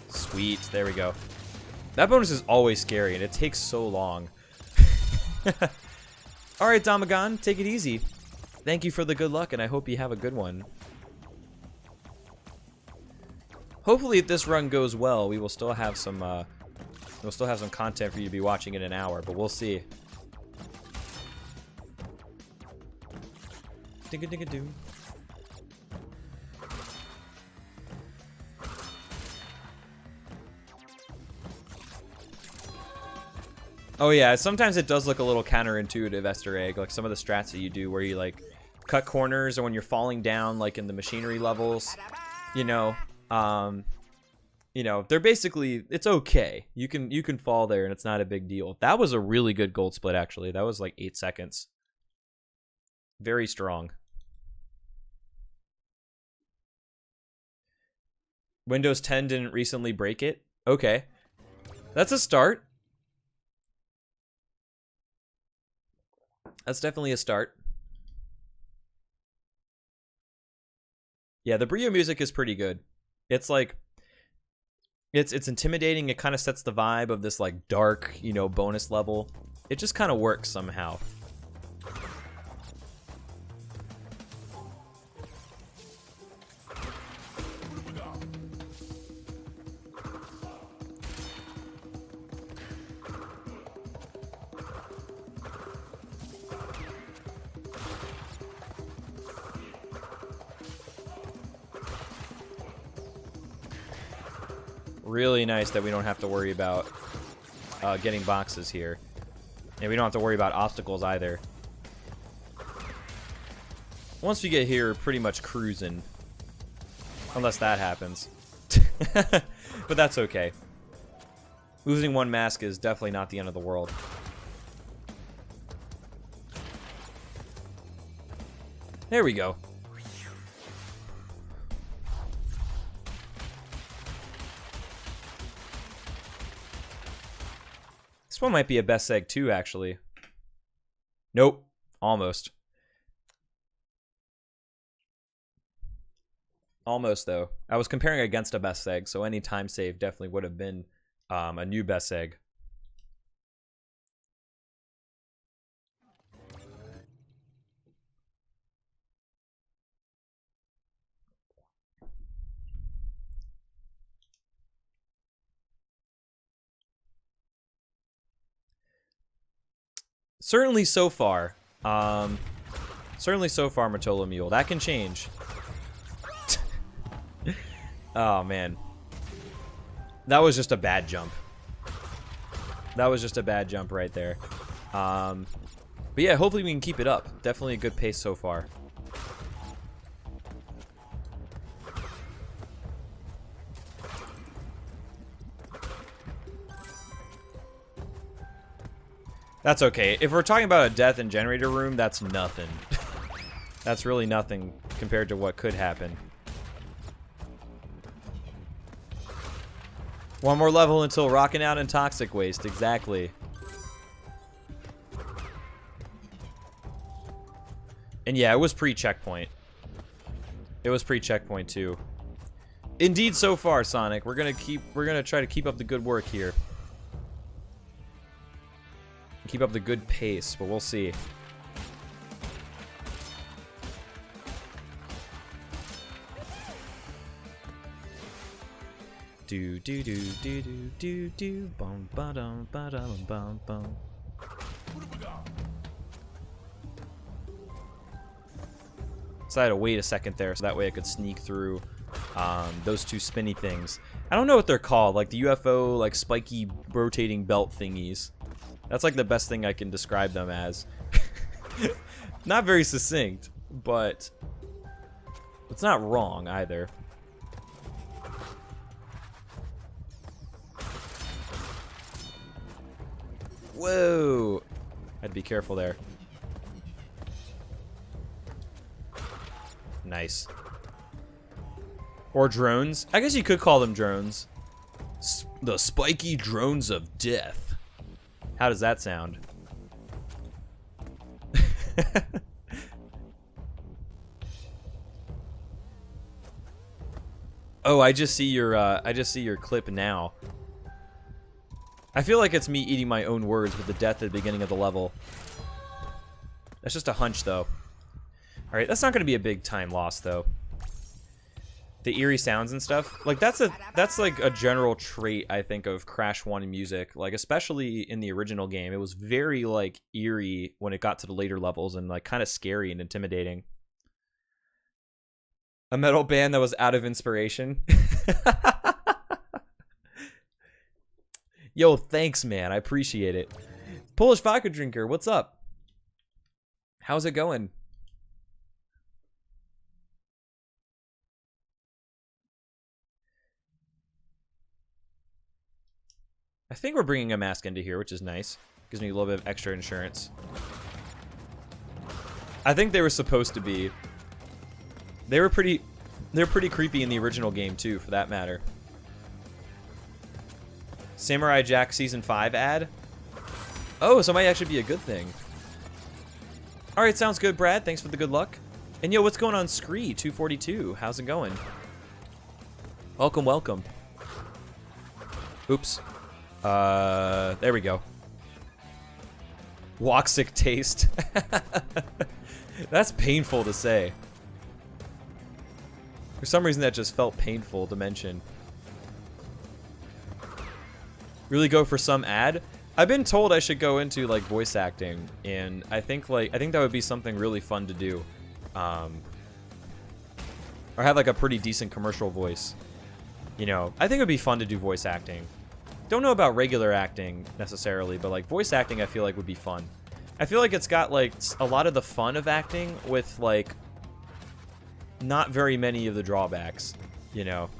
Sweet, there we go. That bonus is always scary, and it takes so long. Alright, Damagon, take it easy. Thank you for the good luck, and I hope you have a good one. Hopefully, if this run goes well, we will still have some content for you to be watching in an hour, but we'll see. Digga-digga-doo. Oh yeah, sometimes it does look a little counterintuitive, Esther Egg, like some of the strats that you do where you like cut corners, or when you're falling down like in the machinery levels, you know, they're basically, it's okay. You can fall there and it's not a big deal. That was a really good gold split actually. That was like 8 seconds. Very strong. Windows 10 didn't recently break it? Okay. That's a start. That's definitely a start. Yeah, the Brio music is pretty good. It's like, it's intimidating. It kind of sets the vibe of this like dark, you know, bonus level. It just kind of works somehow. Really nice that we don't have to worry about getting boxes here. And we don't have to worry about obstacles either. Once we get here, we're pretty much cruising. Unless that happens. But that's okay. Losing one mask is definitely not the end of the world. There we go. This one might be a best egg too, actually. Nope. Almost. Almost, though. I was comparing against a best egg, so any time save definitely would have been a new best egg. Certainly so far. Certainly so far, Matola Mule. That can change. Oh, man. That was just a bad jump. That was just a bad jump right there. But yeah, hopefully we can keep it up. Definitely a good pace so far. That's okay. If we're talking about a death in generator room, that's nothing. That's really nothing compared to what could happen. One more level until rocking out in toxic waste. Exactly. And yeah, it was pre-checkpoint. It was pre-checkpoint too. Indeed, so far, Sonic. We're gonna try to keep up the good work here. Keep up the good pace, but we'll see. Do do do do do do do bum ba dum bum bum. So I had to wait a second there so that way I could sneak through those two spinny things. I don't know what they're called, like the UFO, like spiky rotating belt thingies. That's like the best thing I can describe them as. Not very succinct, but it's not wrong either. Whoa! I'd be careful there. Nice. Or drones. I guess you could call them drones. The spiky drones of death. How does that sound? Oh, I just see your clip now. I feel like it's me eating my own words with the death at the beginning of the level. That's just a hunch, though. Alright, that's not going to be a big time loss, though. The eerie sounds and stuff. Like, that's like a general trait, I think, of Crash 1 music. Like, especially in the original game. It was very, like, eerie when it got to the later levels and, like, kind of scary and intimidating. A metal band that was out of inspiration. Yo, thanks, man. I appreciate it. Polish vodka drinker, what's up? How's it going? I think we're bringing a mask into here, which is nice. Gives me a little bit of extra insurance. I think they were supposed to be. They're pretty creepy in the original game too, for that matter. Samurai Jack Season 5 ad? Oh, so it might actually be a good thing. Alright, sounds good, Brad. Thanks for the good luck. And yo, what's going on, Scree 242? How's it going? Welcome, welcome. Oops. There we go. Woxic taste. That's painful to say. For some reason that just felt painful to mention. Really go for some ad? I've been told I should go into like voice acting, and I think that would be something really fun to do. Or have like a pretty decent commercial voice. You know, I think it would be fun to do voice acting. Don't know about regular acting necessarily, but like voice acting I feel like would be fun. I feel like it's got like a lot of the fun of acting with like not very many of the drawbacks, you know.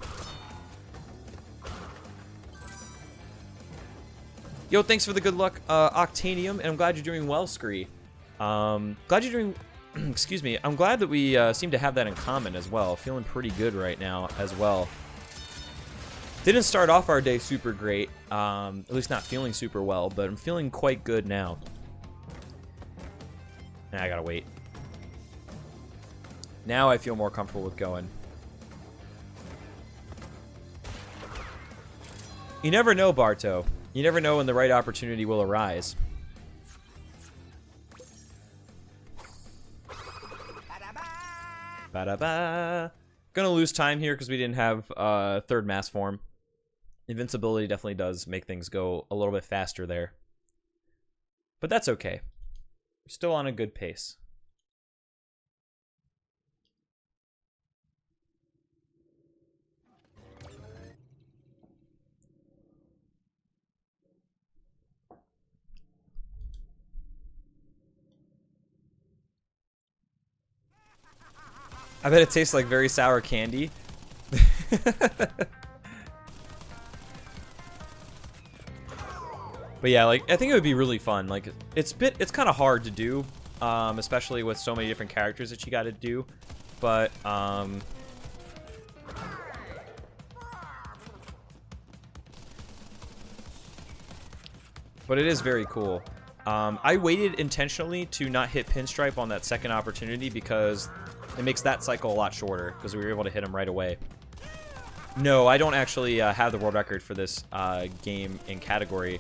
Yo, thanks for the good luck, Octanium, and I'm glad you're doing well, Scree. Glad you're doing, excuse me, I'm glad that we seem to have that in common as well. Feeling pretty good right now as well. Didn't start off our day super great, at least not feeling super well, but I'm feeling quite good now. I gotta wait. Now I feel more comfortable with going. You never know, Barto. You never know when the right opportunity will arise. Ba-da-ba. Gonna lose time here because we didn't have third mass form. Invincibility definitely does make things go a little bit faster there. But that's okay. We're still on a good pace. I bet it tastes like very sour candy. But yeah, like I think it would be really fun. Like it's kind of hard to do, especially with so many different characters that you got to do. But it is very cool. I waited intentionally to not hit pinstripe on that second opportunity because it makes that cycle a lot shorter because we were able to hit him right away. No, I don't actually have the world record for this game in category.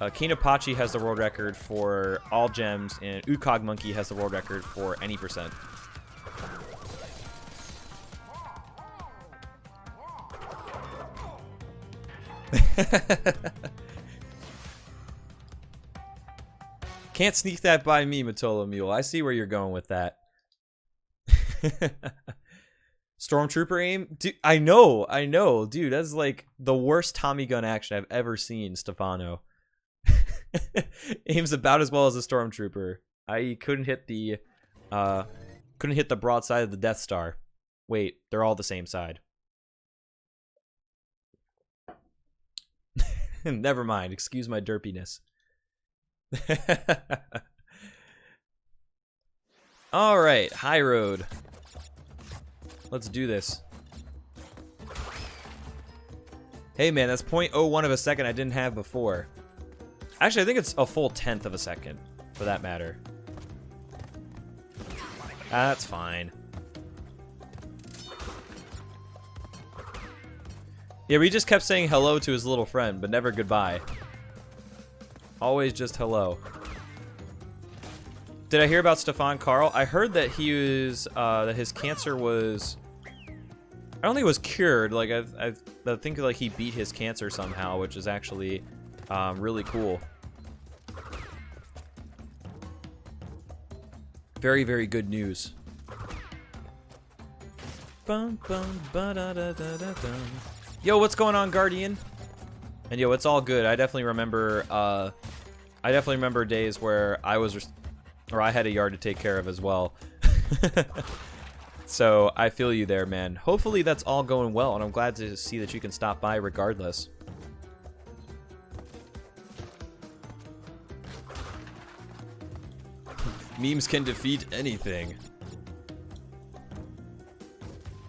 Kinapachi has the world record for all gems, and Ukog Monkey has the world record for any percent. Can't sneak that by me, Matola Mule. I see where you're going with that. Stormtrooper aim? Dude, I know. Dude, that's like the worst Tommy gun action I've ever seen, Stefano. Aims about as well as a Stormtrooper. I couldn't hit the broad side of the Death Star. Wait, they're all the same side. Never mind. Excuse my derpiness. All right, high road. Let's do this. Hey man, that's 0.01 of a second I didn't have before. Actually, I think it's a full 1/10 of a second, for that matter. That's fine. Yeah, we just kept saying hello to his little friend, but never goodbye. Always just hello. Did I hear about Stefan Karl? I heard that he was, that his cancer was... I don't think it was cured. Like, I think like he beat his cancer somehow, which is actually really cool. Very, very good news. Bum, bum, ba-da-da-da-da-dum. Yo, what's going on, Guardian? And yo, it's all good. I definitely remember days where I had a yard to take care of as well. So I feel you there, man. Hopefully that's all going well, and I'm glad to see that you can stop by regardless. Memes can defeat anything.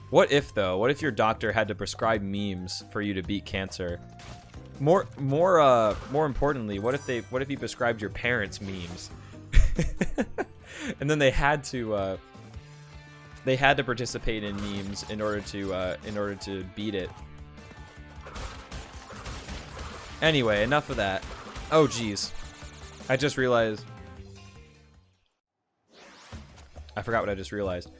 What if, though? What if your doctor had to prescribe memes for you to beat cancer? More importantly, what if he prescribed your parents memes? And then they had to participate in memes in order to beat it. Anyway, enough of that. Oh geez, I just realized. I forgot what I just realized.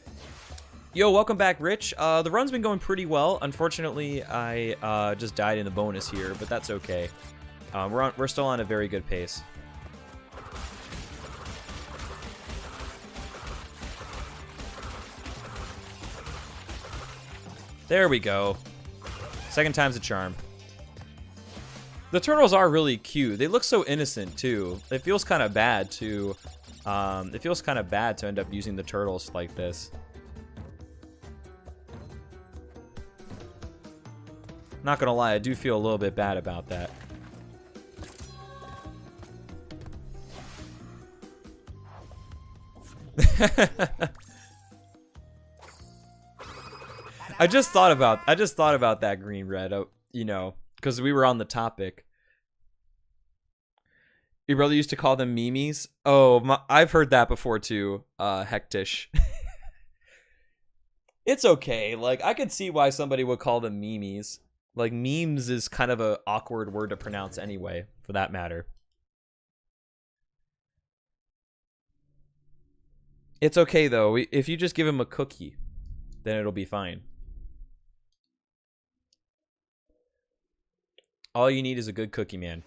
Yo, welcome back, Rich. The run's been going pretty well. Unfortunately, I just died in the bonus here, but that's okay. We're still on a very good pace. There we go. Second time's a charm. The turtles are really cute. They look so innocent too. It feels kind of bad to end up using the turtles like this. Not gonna lie, I do feel a little bit bad about that. I just thought about that, Green Red, you know, because we were on the topic. Your brother used to call them memes. Oh, I've heard that before too, Hectish. It's okay. Like, I could see why somebody would call them memes. Like, memes is kind of an awkward word to pronounce anyway, for that matter. It's okay, though. If you just give him a cookie, then it'll be fine. All you need is a good cookie, man.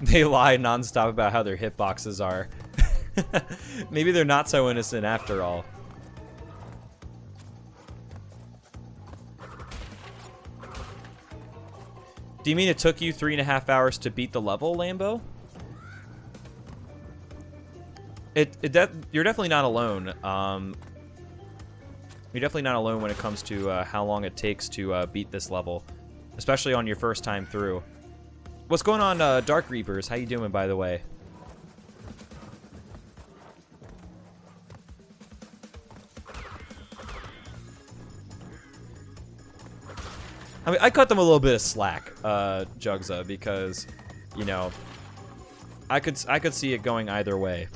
They lie nonstop about how their hitboxes are. Maybe they're not so innocent after all. Do you mean it took you 3.5 hours to beat the level, Lambo? You're definitely not alone. You're definitely not alone when it comes to how long it takes to beat this level, especially on your first time through. What's going on, Dark Reapers? How you doing, by the way? I mean, I cut them a little bit of slack, Jugza, because, you know, I could see it going either way.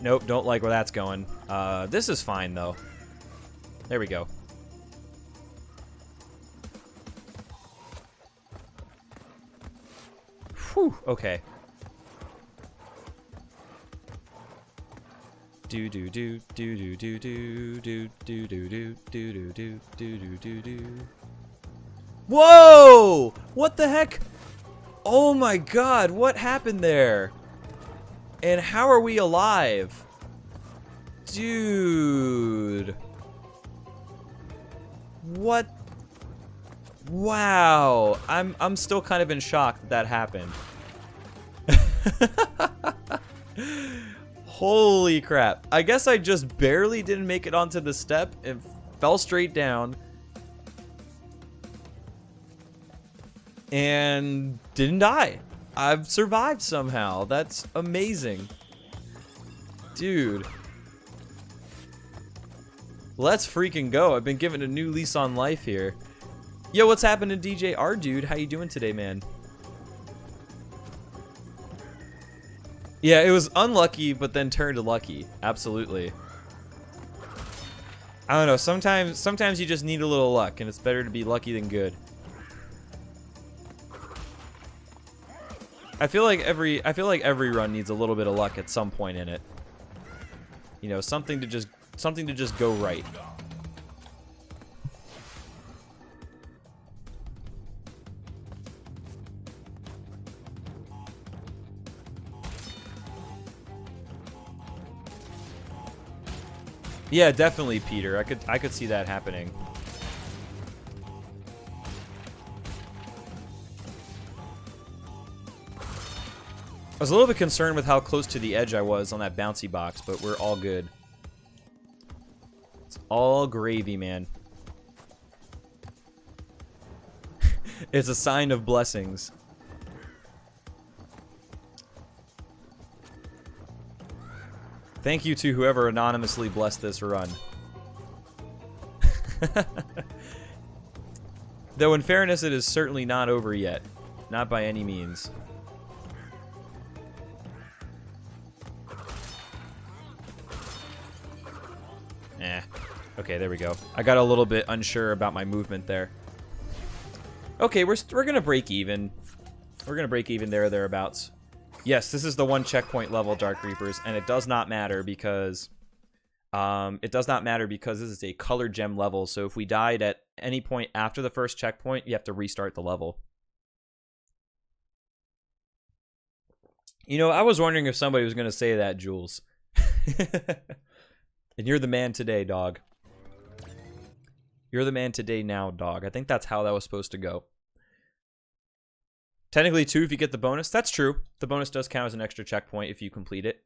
Nope, don't like where that's going. This is fine, though. There we go. Whew. Whew, okay. Do do do do do do do do do do do do do do do do. Whoa! What the heck? Oh my god, what happened there? And how are we alive? Dude. What? Wow. I'm still kind of in shock that happened. Holy crap. I guess I just barely didn't make it onto the step and fell straight down. And didn't die. I've survived somehow. That's amazing. Dude. Let's freaking go. I've been given a new lease on life here. Yo, what's happening, DJ R dude? How you doing today, man? Yeah, it was unlucky, but then turned lucky. Absolutely. I don't know. Sometimes you just need a little luck, and it's better to be lucky than good. I feel like every run needs a little bit of luck at some point in it. You know, something to just go right. Yeah, definitely, Peter. I could see that happening. I was a little bit concerned with how close to the edge I was on that bouncy box, but we're all good. It's all gravy, man. It's a sign of blessings. Thank you to whoever anonymously blessed this run. Though in fairness, it is certainly not over yet. Not by any means. Eh. Okay, there we go. I got a little bit unsure about my movement there. Okay, we're gonna break even. We're gonna break even there or thereabouts. Yes, this is the one checkpoint level, Dark Reapers, and it does not matter because this is a colored gem level. So if we died at any point after the first checkpoint, you have to restart the level. You know, I was wondering if somebody was going to say that, Jules. And you're the man today, dog. You're the man today now, dog. I think that's how that was supposed to go. Technically, too, if you get the bonus. That's true. The bonus does count as an extra checkpoint if you complete it.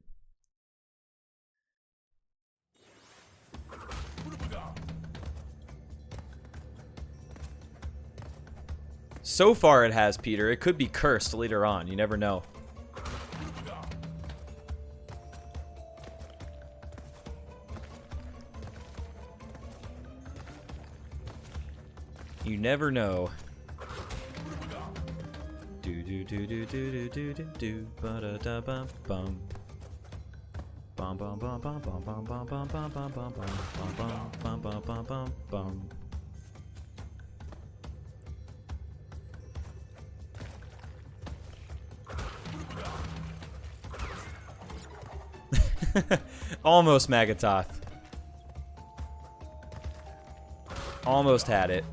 So far it has, Peter. It could be cursed later on. You never know. You never know. Do do do do do do do do ba da da bum bum bum bum bum bum bum bum bum bum bum bum bum bum bum bum bum bum. Almost, Magatoth. Almost had it.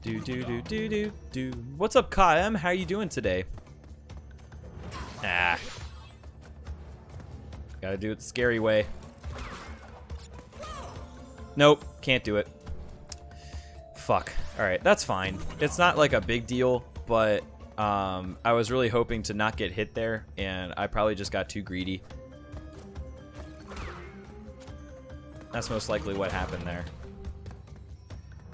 Do do do do do do. What's up, KM? How are you doing today? Ah. Gotta do it the scary way. Nope, can't do it. Fuck. Alright, that's fine. It's not like a big deal, but I was really hoping to not get hit there, and I probably just got too greedy. That's most likely what happened there.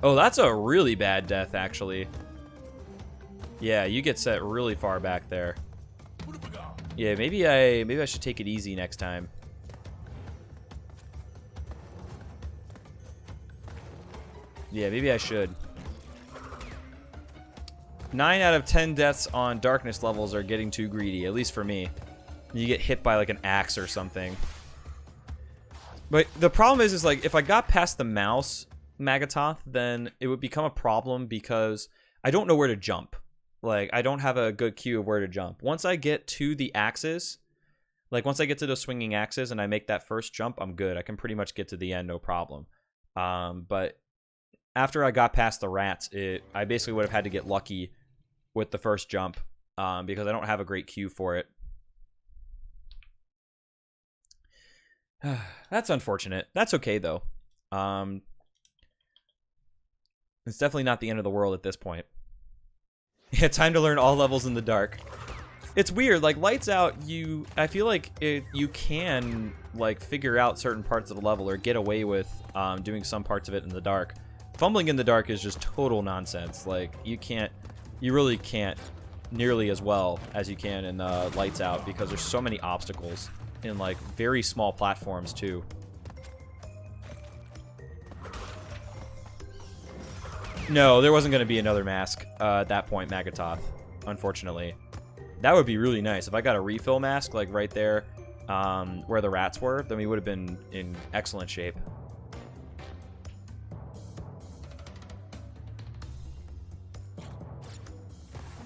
Oh, that's a really bad death, actually. Yeah, you get set really far back there. Yeah, maybe I should take it easy next time. Yeah, maybe I should. 9 out of 10 deaths on darkness levels are getting too greedy, at least for me. You get hit by like an axe or something. But the problem is like if I got past the mouse Magatoth, then it would become a problem because I don't know where to jump. Like I don't have a good cue of where to jump. Once I get to the axes, like once I get to the swinging axes and I make that first jump, I'm good. I can pretty much get to the end, no problem. But after I got past the rats, I basically would have had to get lucky with the first jump because I don't have a great cue for it. That's unfortunate. That's okay, though. It's definitely not the end of the world at this point. Yeah, time to learn all levels in the dark. It's weird, like, Lights Out, I feel like you can, like, figure out certain parts of the level or get away with doing some parts of it in the dark. Fumbling in the dark is just total nonsense. Like, you really can't nearly as well as you can in Lights Out because there's so many obstacles in, like, very small platforms, too. No, there wasn't going to be another mask at that point, Magatoth, unfortunately. That would be really nice. If I got a refill mask, like, right there where the rats were, then we would have been in excellent shape.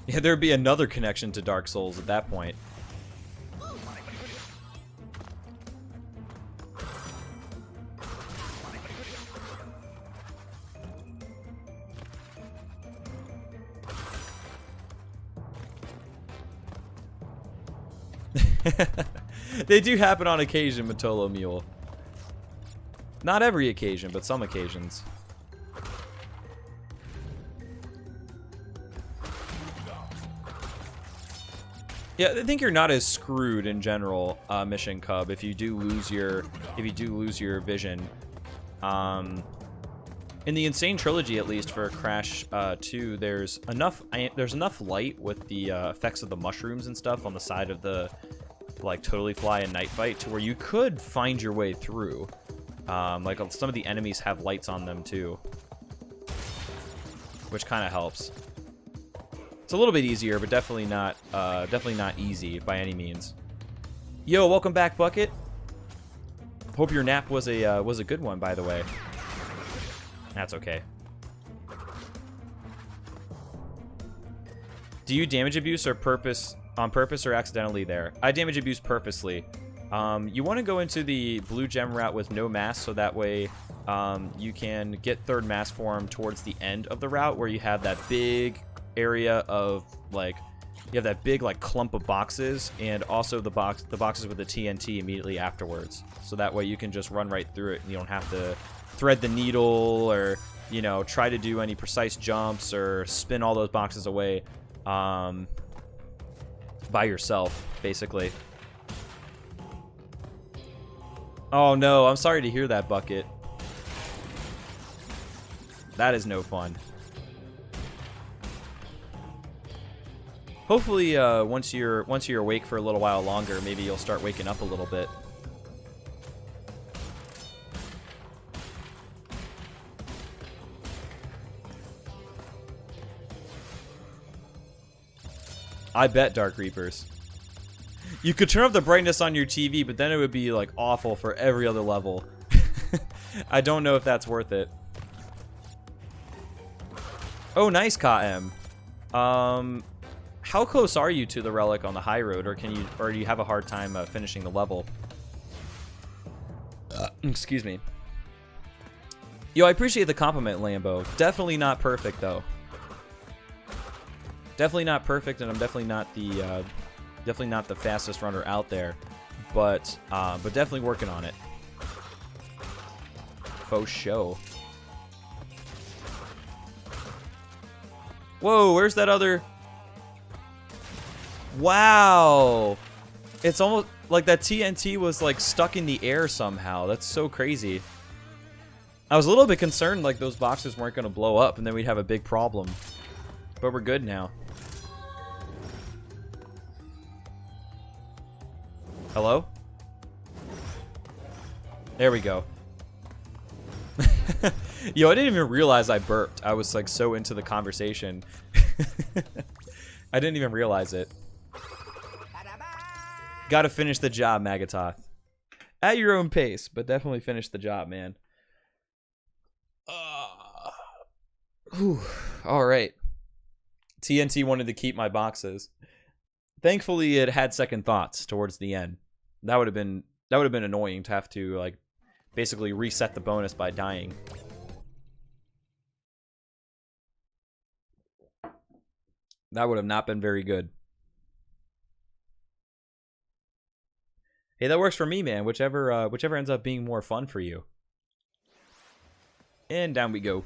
Yeah, there'd be another connection to Dark Souls at that point. They do happen on occasion, Matolo Mule. Not every occasion, but some occasions. Yeah, I think you're not as screwed in general, Mission Cub, if you do lose your vision. In the Insane Trilogy, at least for Crash 2, there's enough light with the effects of the mushrooms and stuff on the side of the like Totally Fly and Night Fight to where you could find your way through. Like some of the enemies have lights on them too, which kind of helps. It's a little bit easier, but definitely not easy by any means. Yo, welcome back, Bucket. Hope your nap was a good one, by the way. That's okay. Do you damage abuse or on purpose or accidentally there? I damage abuse purposely. You want to go into the blue gem route with no mask, so that way you can get third mask form towards the end of the route where you have that big area of like you have that big like clump of boxes, and also the boxes with the TNT immediately afterwards. So that way you can just run right through it and you don't have to thread the needle or, you know, try to do any precise jumps or spin all those boxes away by yourself, basically. Oh no, I'm sorry to hear that, Bucket. That is no fun. Hopefully, once you're awake for a little while longer, maybe you'll start waking up a little bit. I bet, Dark Reapers. You could turn up the brightness on your TV, but then it would be like awful for every other level. I don't know if that's worth it. Oh, nice, KM. How close are you to the relic on the high road, or do you have a hard time finishing the level? Excuse me. Yo, I appreciate the compliment, Lambo. Definitely not perfect though. Definitely not perfect, and I'm definitely not the fastest runner out there, but definitely working on it. Faux show. Whoa, where's that other? Wow, it's almost like that TNT was like stuck in the air somehow. That's so crazy. I was a little bit concerned like those boxes weren't going to blow up and then we'd have a big problem, but we're good now. Hello? There we go. Yo, I didn't even realize I burped. I was like so into the conversation. I didn't even realize it. Gotta finish the job, Magatoth. At your own pace, but definitely finish the job, man. Alright. TNT wanted to keep my boxes. Thankfully, it had second thoughts towards the end. That would have been annoying to have to, like, basically reset the bonus by dying. That would have not been very good. Hey, that works for me, man. Whichever ends up being more fun for you. And down we go.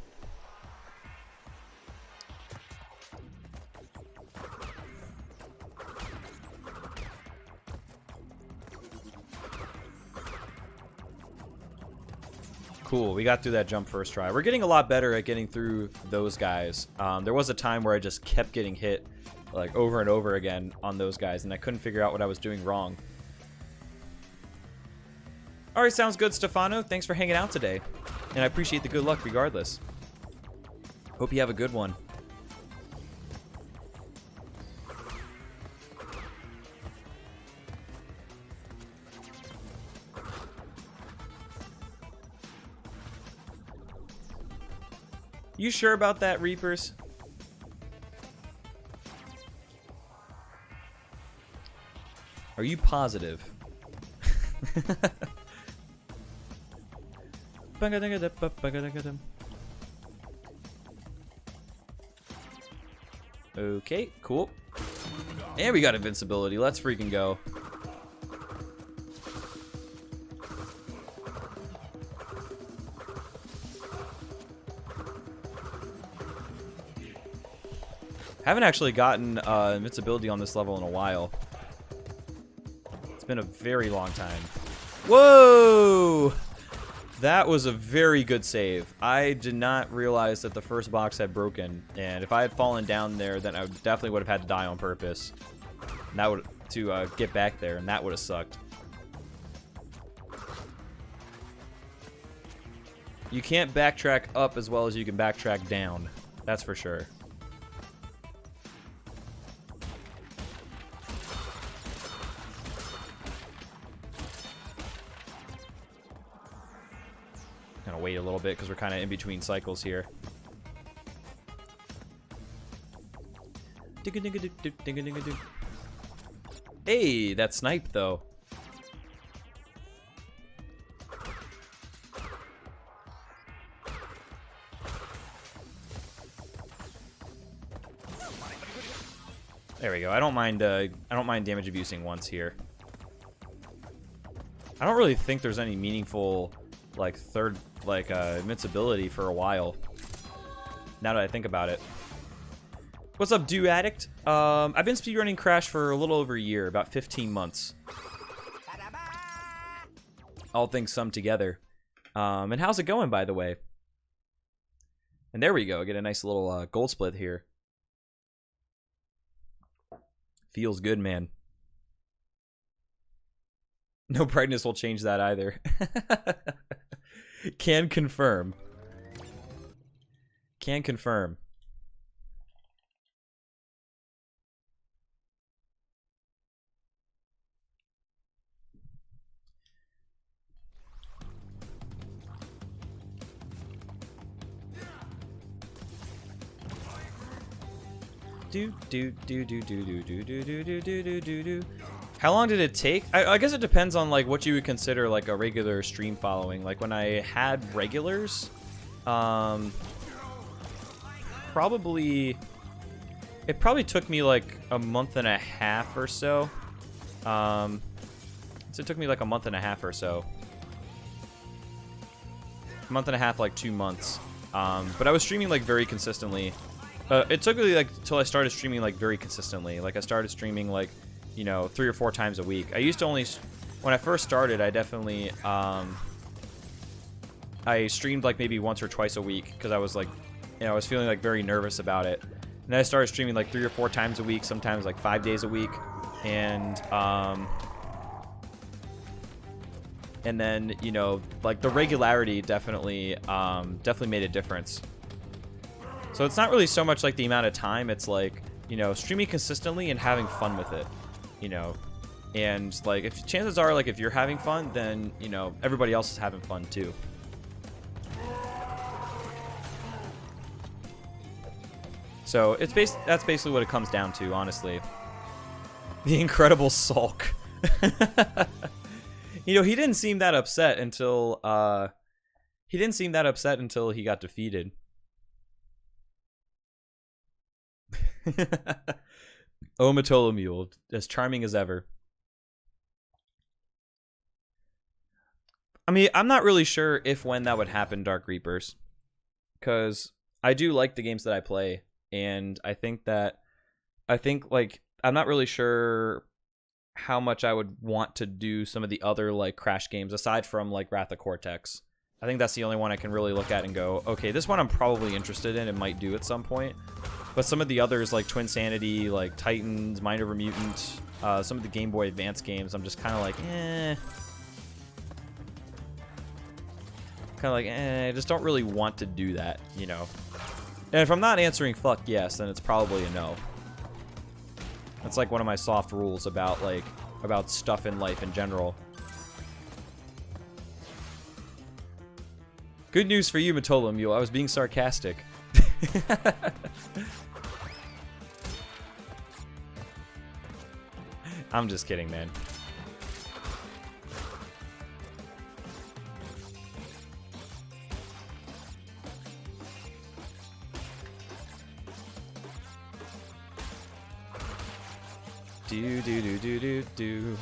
Cool, we got through that jump first try. We're getting a lot better at getting through those guys. There was a time where I just kept getting hit like over and over again on those guys, and I couldn't figure out what I was doing wrong. Alright, sounds good, Stefano. Thanks for hanging out today. And I appreciate the good luck regardless. Hope you have a good one. You sure about that, Reapers? Are you positive? Okay, cool. And we got invincibility. Let's freaking go. Haven't actually gotten invincibility on this level in a while. It's been a very long time. Whoa! That was a very good save. I did not realize that the first box had broken, and if I had fallen down there, then I definitely would have had to die on purpose. And that would to get back there, and that would have sucked. You can't backtrack up as well as you can backtrack down. That's for sure. Gonna wait a little bit because we're kind of in between cycles here. Hey, that snipe though. There we go. I don't mind damage abusing once here. I don't really think there's any meaningful like invincibility for a while. Now that I think about it. What's up, Do Addict? I've been speedrunning Crash for a little over a year, about 15 months. All things summed together. And how's it going, by the way? And there we go. Get a nice little gold split here. Feels good, man. No brightness will change that either. Can confirm. Can confirm. How long did it take? I guess it depends on like what you would consider like a regular stream following. Like when I had regulars, it probably took me like a month and a half or so. So it took me like a month and a half or so. A month and a half, like 2 months. But I was streaming like very consistently. It took me like till I started streaming like very consistently. Like I started streaming like, you know, 3 or 4 times a week. I used to only, when I first started, I definitely, I streamed like maybe once or twice a week because I was like, you know, I was feeling like very nervous about it. And then I started streaming like 3 or 4 times a week, sometimes like 5 days a week, and then, you know, like the regularity definitely made a difference. So So it's not really so much like the amount of time, it's like, you know, streaming consistently and having fun with it, you know. And like, if chances are, like, if you're having fun, then, you know, everybody else is having fun too. So it's that's basically what it comes down to, honestly. The incredible sulk. You know, he didn't seem that upset until he got defeated. Oh, Matola Mule, as charming as ever. I mean, I'm not really sure when that would happen, Dark Reapers, because I do like the games that I play, and I think like, I'm not really sure how much I would want to do some of the other, like, Crash games aside from, like, Wrath of Cortex. I think that's the only one I can really look at and go, okay, this one I'm probably interested in and might do at some point. But some of the others, like Twin Sanity, like Titans, Mind Over Mutant, some of the Game Boy Advance games, I'm just kind of like, I just don't really want to do that, you know. And if I'm not answering fuck yes, then it's probably a no. That's like one of my soft rules about, like, about stuff in life in general. Good news for you, Matola Mule. I was being sarcastic. I'm just kidding, man. Do do do do do do.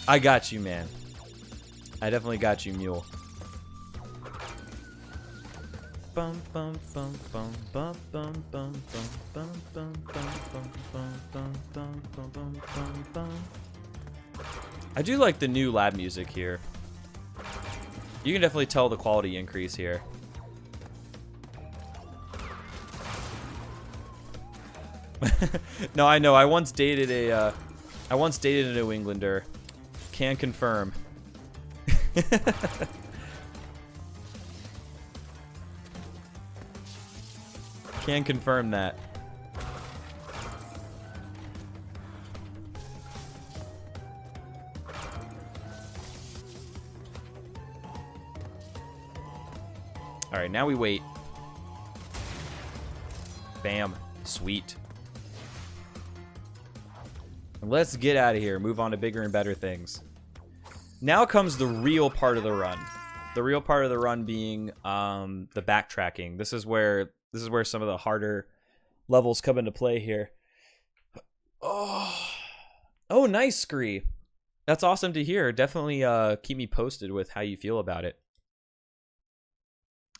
I got you, man. I definitely got you, Mule. Bum bum bum bum bum bum bum bum bum bum bum bum bum bum bum bum bum bum. I do like the new lab music here. You can definitely tell the quality increase here. No, I know. I once dated a New Englander. Can confirm. Can confirm that. All right, now we wait. Bam. Sweet. Let's get out of here. Move on to bigger and better things. Now comes the real part of the run. The real part of the run being the backtracking. This is where some of the harder levels come into play here. Oh, nice, Scree. That's awesome to hear. Definitely keep me posted with how you feel about it.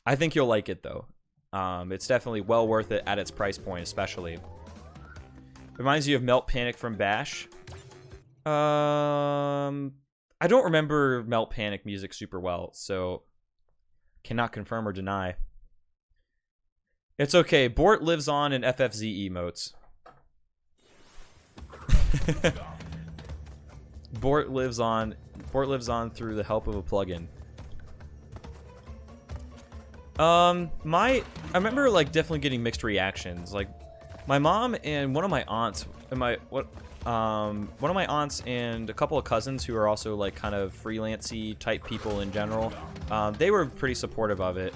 I think you'll like it, though. It's definitely well worth it at its price point, especially. Reminds you of Melt Panic from Bash. I don't remember Melt Panic music super well, so cannot confirm or deny. It's okay. Bort lives on in FFZ emotes. Bort lives on through the help of a plugin. I remember, like, definitely getting mixed reactions. Like, my mom and one of my aunts and one of my aunts and a couple of cousins who are also, like, kind of freelancey type people in general, they were pretty supportive of it.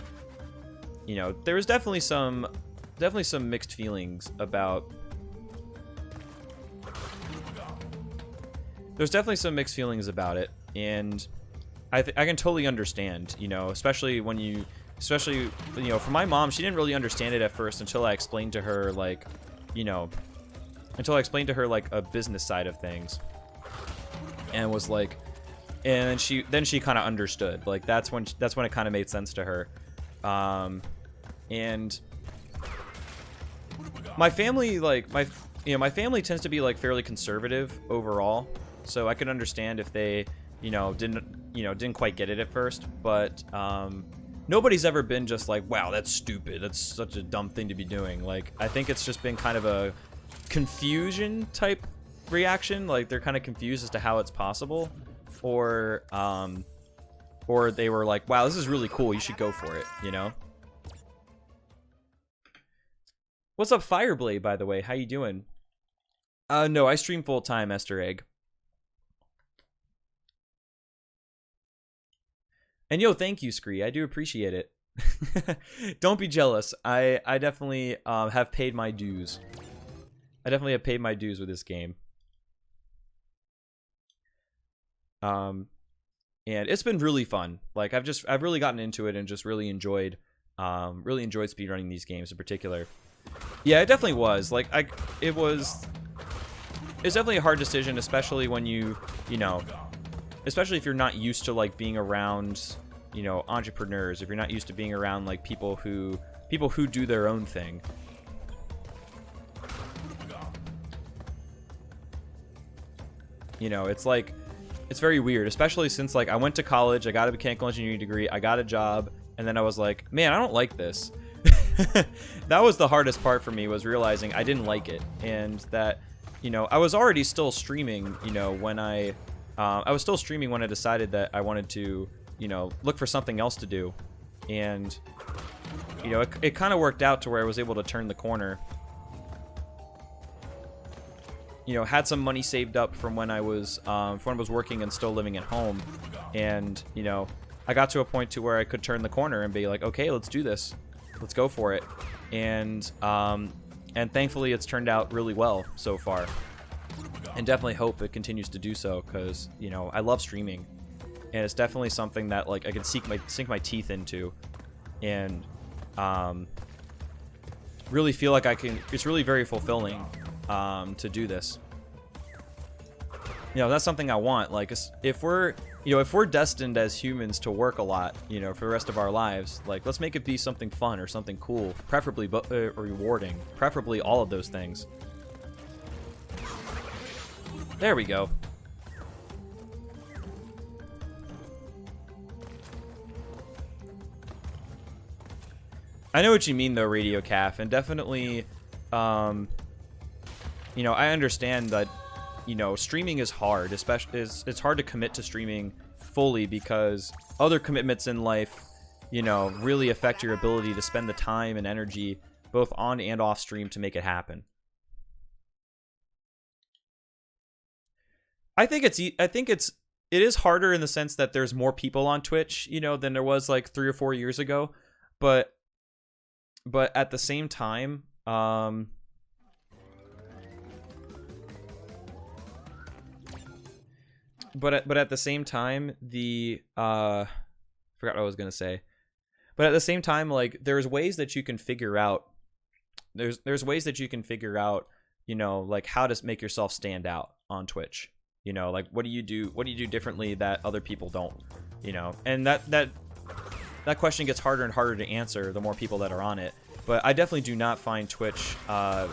You know, there was definitely some mixed feelings about. There's definitely some mixed feelings about it, and I can totally understand. You know, especially you know, for my mom, she didn't really understand it at first until I explained to her, like, you know, like a business side of things, and was like, and then she kind of understood. Like, that's when it kind of made sense to her. And my family, like, my family tends to be, like, fairly conservative overall, so I could understand if they, didn't quite get it at first, but nobody's ever been just like, wow, that's stupid, that's such a dumb thing to be doing. Like, I think it's just been kind of a confusion type reaction. Like, they're kind of confused as to how it's possible, or they were like, wow, this is really cool, you should go for it, you know? What's up, Fireblade, by the way? How you doing? No, I stream full-time, Esther Egg. And yo, thank you, Scree. I do appreciate it. Don't be jealous. I definitely have paid my dues. I definitely have paid my dues with this game. And it's been really fun. Like I've really gotten into it and just really enjoyed speedrunning these games in particular. Yeah, it definitely was. Like it's definitely a hard decision, especially when you know, especially if you're not used to like being around, you know, entrepreneurs, if you're not used to being around like people who do their own thing. You know, it's like, it's very weird, especially since like I went to college, I got a mechanical engineering degree, I got a job, and then I was like, man, I don't like this. That was the hardest part for me, was realizing I didn't like it, and that, you know, I was already still streaming, you know, when I was still streaming when I decided that I wanted to, you know, look for something else to do. And, you know, it kind of worked out to where I was able to turn the corner. You know, had some money saved up from when I was working and still living at home. And, you know, I got to a point to where I could turn the corner and be like, okay, let's do this. Let's go for it. And thankfully it's turned out really well so far. And definitely hope it continues to do so, because, you know, I love streaming. And it's definitely something that, like, I can sink my teeth into. And really feel like I can, it's really very fulfilling to do this. You know, that's something I want. Like, if we're destined as humans to work a lot, you know, for the rest of our lives, like, let's make it be something fun or something cool, preferably rewarding, preferably all of those things. There we go. I know what you mean, though, Radio Calf, and definitely, you know, I understand that, you know, streaming is hard, especially it's hard to commit to streaming fully because other commitments in life, you know, really affect your ability to spend the time and energy both on and off stream to make it happen. It is harder in the sense that there's more people on Twitch, you know, than there was like 3 or 4 years ago, but at the same time, but at the same time, forgot what I was gonna say. But at the same time, like, there's ways that you can figure out. There's ways that you can figure out, you know, like how to make yourself stand out on Twitch. You know, like what do you do differently that other people don't? You know, and that question gets harder and harder to answer the more people that are on it. But I definitely do not find Twitch as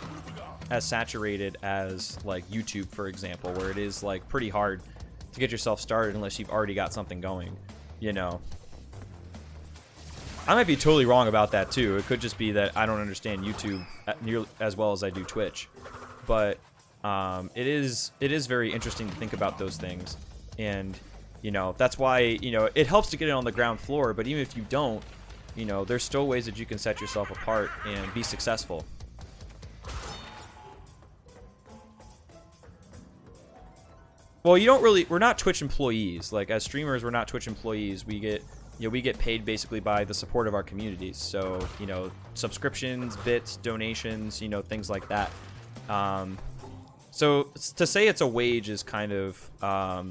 saturated as like YouTube, for example, where it is like pretty hard to get yourself started unless you've already got something going, you know. I might be totally wrong about that too. It could just be that I don't understand YouTube nearly as well as I do Twitch. But it is very interesting to think about those things. And, you know, that's why, you know, it helps to get it on the ground floor, but even if you don't, you know, there's still ways that you can set yourself apart and be successful. Well, we're not Twitch employees. Like, as streamers, we're not Twitch employees. We get paid basically by the support of our communities. So, you know, subscriptions, bits, donations, you know, things like that. So to say it's a wage is kind of a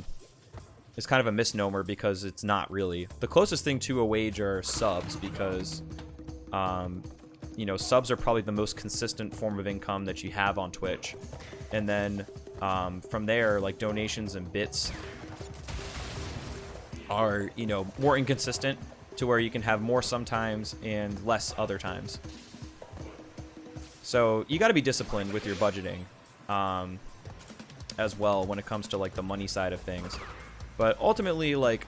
misnomer, because it's not really. The closest thing to a wage are subs, because, you know, subs are probably the most consistent form of income that you have on Twitch. And then from there, like, donations and bits are, you know, more inconsistent, to where you can have more sometimes and less other times. So you got to be disciplined with your budgeting as well when it comes to, like, the money side of things. But ultimately, like,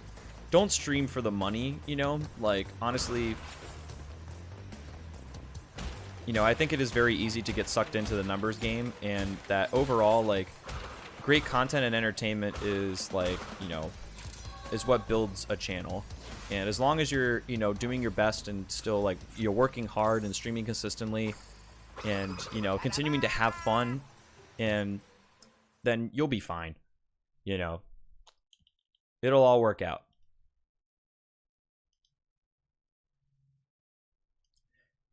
don't stream for the money, you know? Like, honestly, you know, I think it is very easy to get sucked into the numbers game, and that overall, like, great content and entertainment is, like, you know, is what builds a channel. And as long as you're, you know, doing your best and still, like, you're working hard and streaming consistently, and, you know, continuing to have fun, and then you'll be fine. You know, it'll all work out.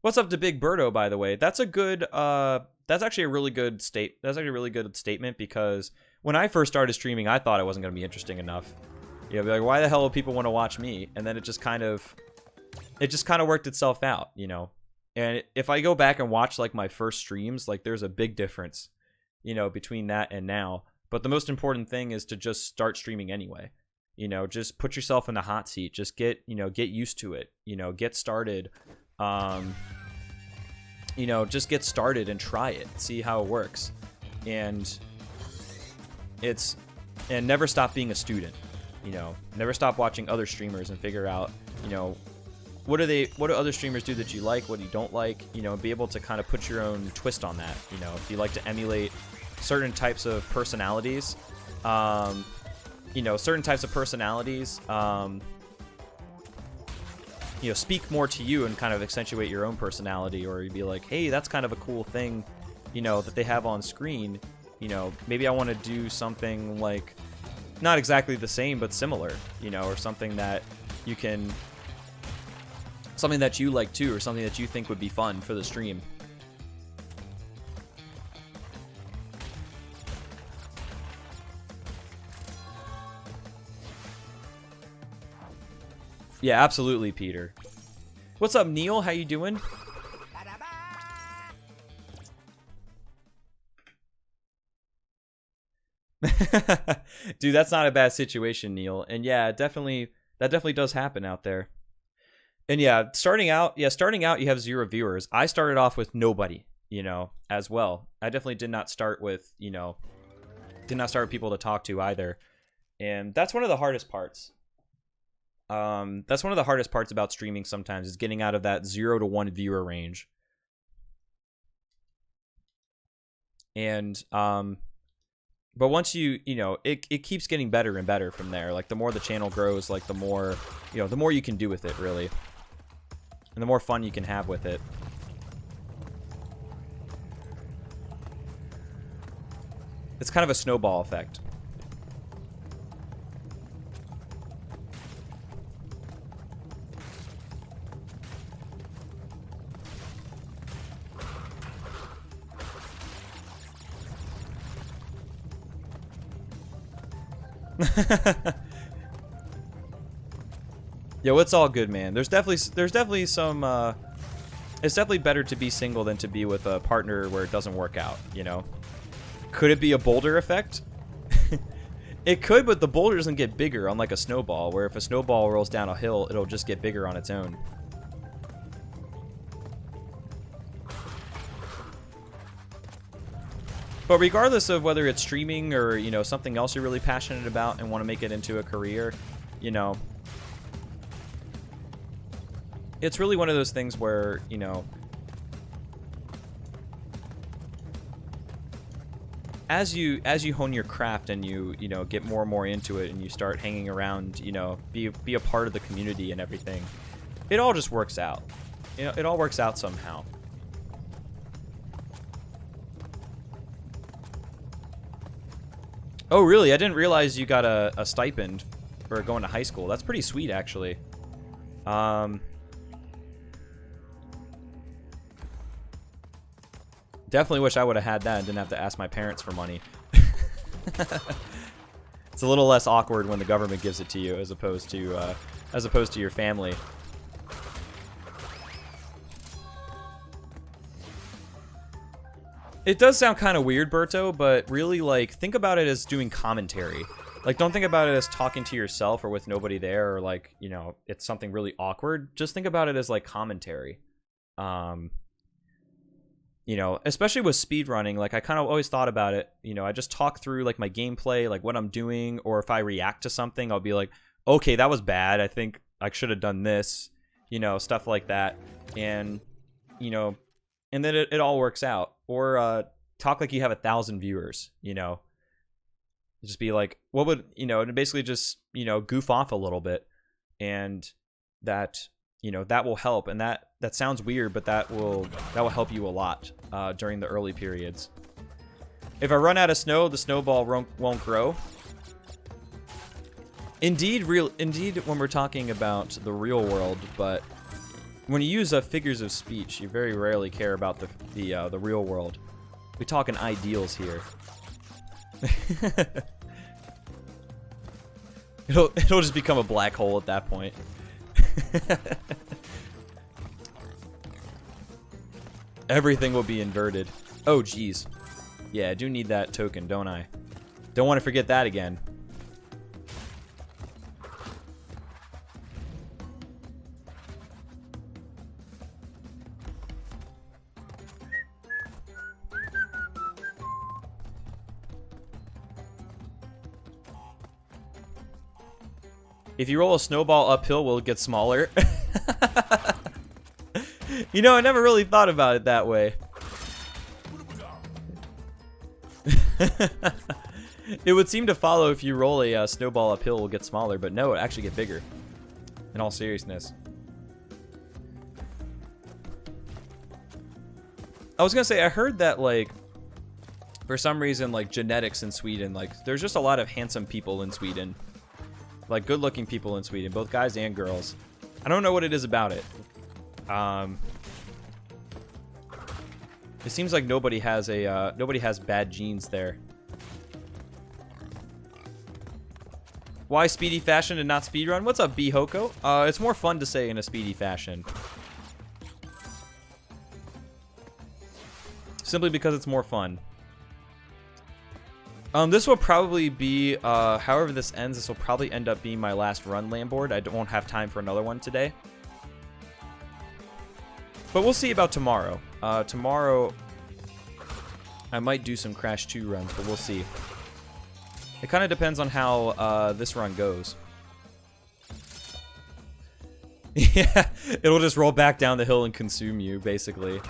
What's up to Big Birdo, by the way? That's a good, that's actually a really good statement, because when I first started streaming, I thought it wasn't going to be interesting enough. You know, be like, why the hell would people want to watch me? And then it just kind of worked itself out, you know? And if I go back and watch, like, my first streams, like, there's a big difference, you know, between that and now. But the most important thing is to just start streaming anyway. You know, just put yourself in the hot seat. Just get used to it. You know, get started. You know, just get started and try it. See how it works. And never stop being a student. You know, never stop watching other streamers and figure out, you know, what do other streamers do that you like, what you don't like, you know, be able to kind of put your own twist on that. You know, if you like to emulate certain types of personalities, you know, you know, speak more to you and kind of accentuate your own personality, or you'd be like, hey, that's kind of a cool thing, you know, that they have on screen. You know, maybe I want to do something like, not exactly the same, but similar, you know, or something that you can, something that you like too, or something that you think would be fun for the stream. Yeah, absolutely, Peter. What's up, Neil? How you doing? Dude, that's not a bad situation, Neil. And yeah, that definitely does happen out there. And yeah, starting out, you have 0 viewers. I started off with nobody, you know, as well. I definitely did not start with, you know, people to talk to either. And that's one of the hardest parts. That's one of the hardest parts about streaming sometimes, is getting out of that 0 to 1 viewer range. And, but once you know, it keeps getting better and better from there. Like, the more the channel grows, like, the more, you know, the more you can do with it, really. And the more fun you can have with it. It's kind of a snowball effect. Yo, it's all good, man. There's definitely some, it's definitely better to be single than to be with a partner where it doesn't work out, you know? Could it be a boulder effect? It could, but the boulder doesn't get bigger, unlike a snowball, where if a snowball rolls down a hill, it'll just get bigger on its own. But regardless of whether it's streaming or, you know, something else you're really passionate about and want to make it into a career, you know, it's really one of those things where, you know, as you hone your craft and you know, get more and more into it, and you start hanging around, you know, be a part of the community and everything, it all just works out. You know, it all works out somehow. Oh, really? I didn't realize you got a stipend for going to high school. That's pretty sweet, actually. Definitely wish I would have had that and didn't have to ask my parents for money. It's a little less awkward when the government gives it to you as opposed to your family. It does sound kind of weird, Berto, but really, like, think about it as doing commentary. Like, don't think about it as talking to yourself or with nobody there, or, like, you know, it's something really awkward. Just think about it as, like, commentary. You know, especially with speedrunning, like, I kind of always thought about it, you know, I just talk through, like, my gameplay, like, what I'm doing, or if I react to something, I'll be like, okay, that was bad, I think I should have done this, you know, stuff like that. And, you know, and then it all works out. Or talk like you have 1,000 viewers, you know. Just be like, what would, you know, and basically just, you know, goof off a little bit. And that, you know, that will help. And that That sounds weird, but that will help you a lot during the early periods. If I run out of snow, the snowball won't grow. Indeed, when we're talking about the real world, but when you use figures of speech, you very rarely care about the real world. We're talking ideals here. It'll just become a black hole at that point. Everything will be inverted. Oh, geez. Yeah, I do need that token, don't I? Don't want to forget that again. If you roll a snowball uphill, will it get smaller? You know, I never really thought about it that way. It would seem to follow if you roll a snowball uphill, it will get smaller, but no, it actually get bigger. In all seriousness. I was gonna say, I heard that, like, for some reason, like, genetics in Sweden, like, there's just a lot of handsome people in Sweden. Like, good-looking people in Sweden, both guys and girls. I don't know what it is about it. It seems like nobody has bad genes there. Why speedy fashion and not speedrun? What's up, B Hoko? It's more fun to say in a speedy fashion. Simply because it's more fun. This will probably be, however this ends, this will probably end up being my last run, Lamboard. I won't have time for another one today. But we'll see about tomorrow. Tomorrow, I might do some Crash 2 runs, but we'll see. It kind of depends on how this run goes. Yeah, it'll just roll back down the hill and consume you, basically.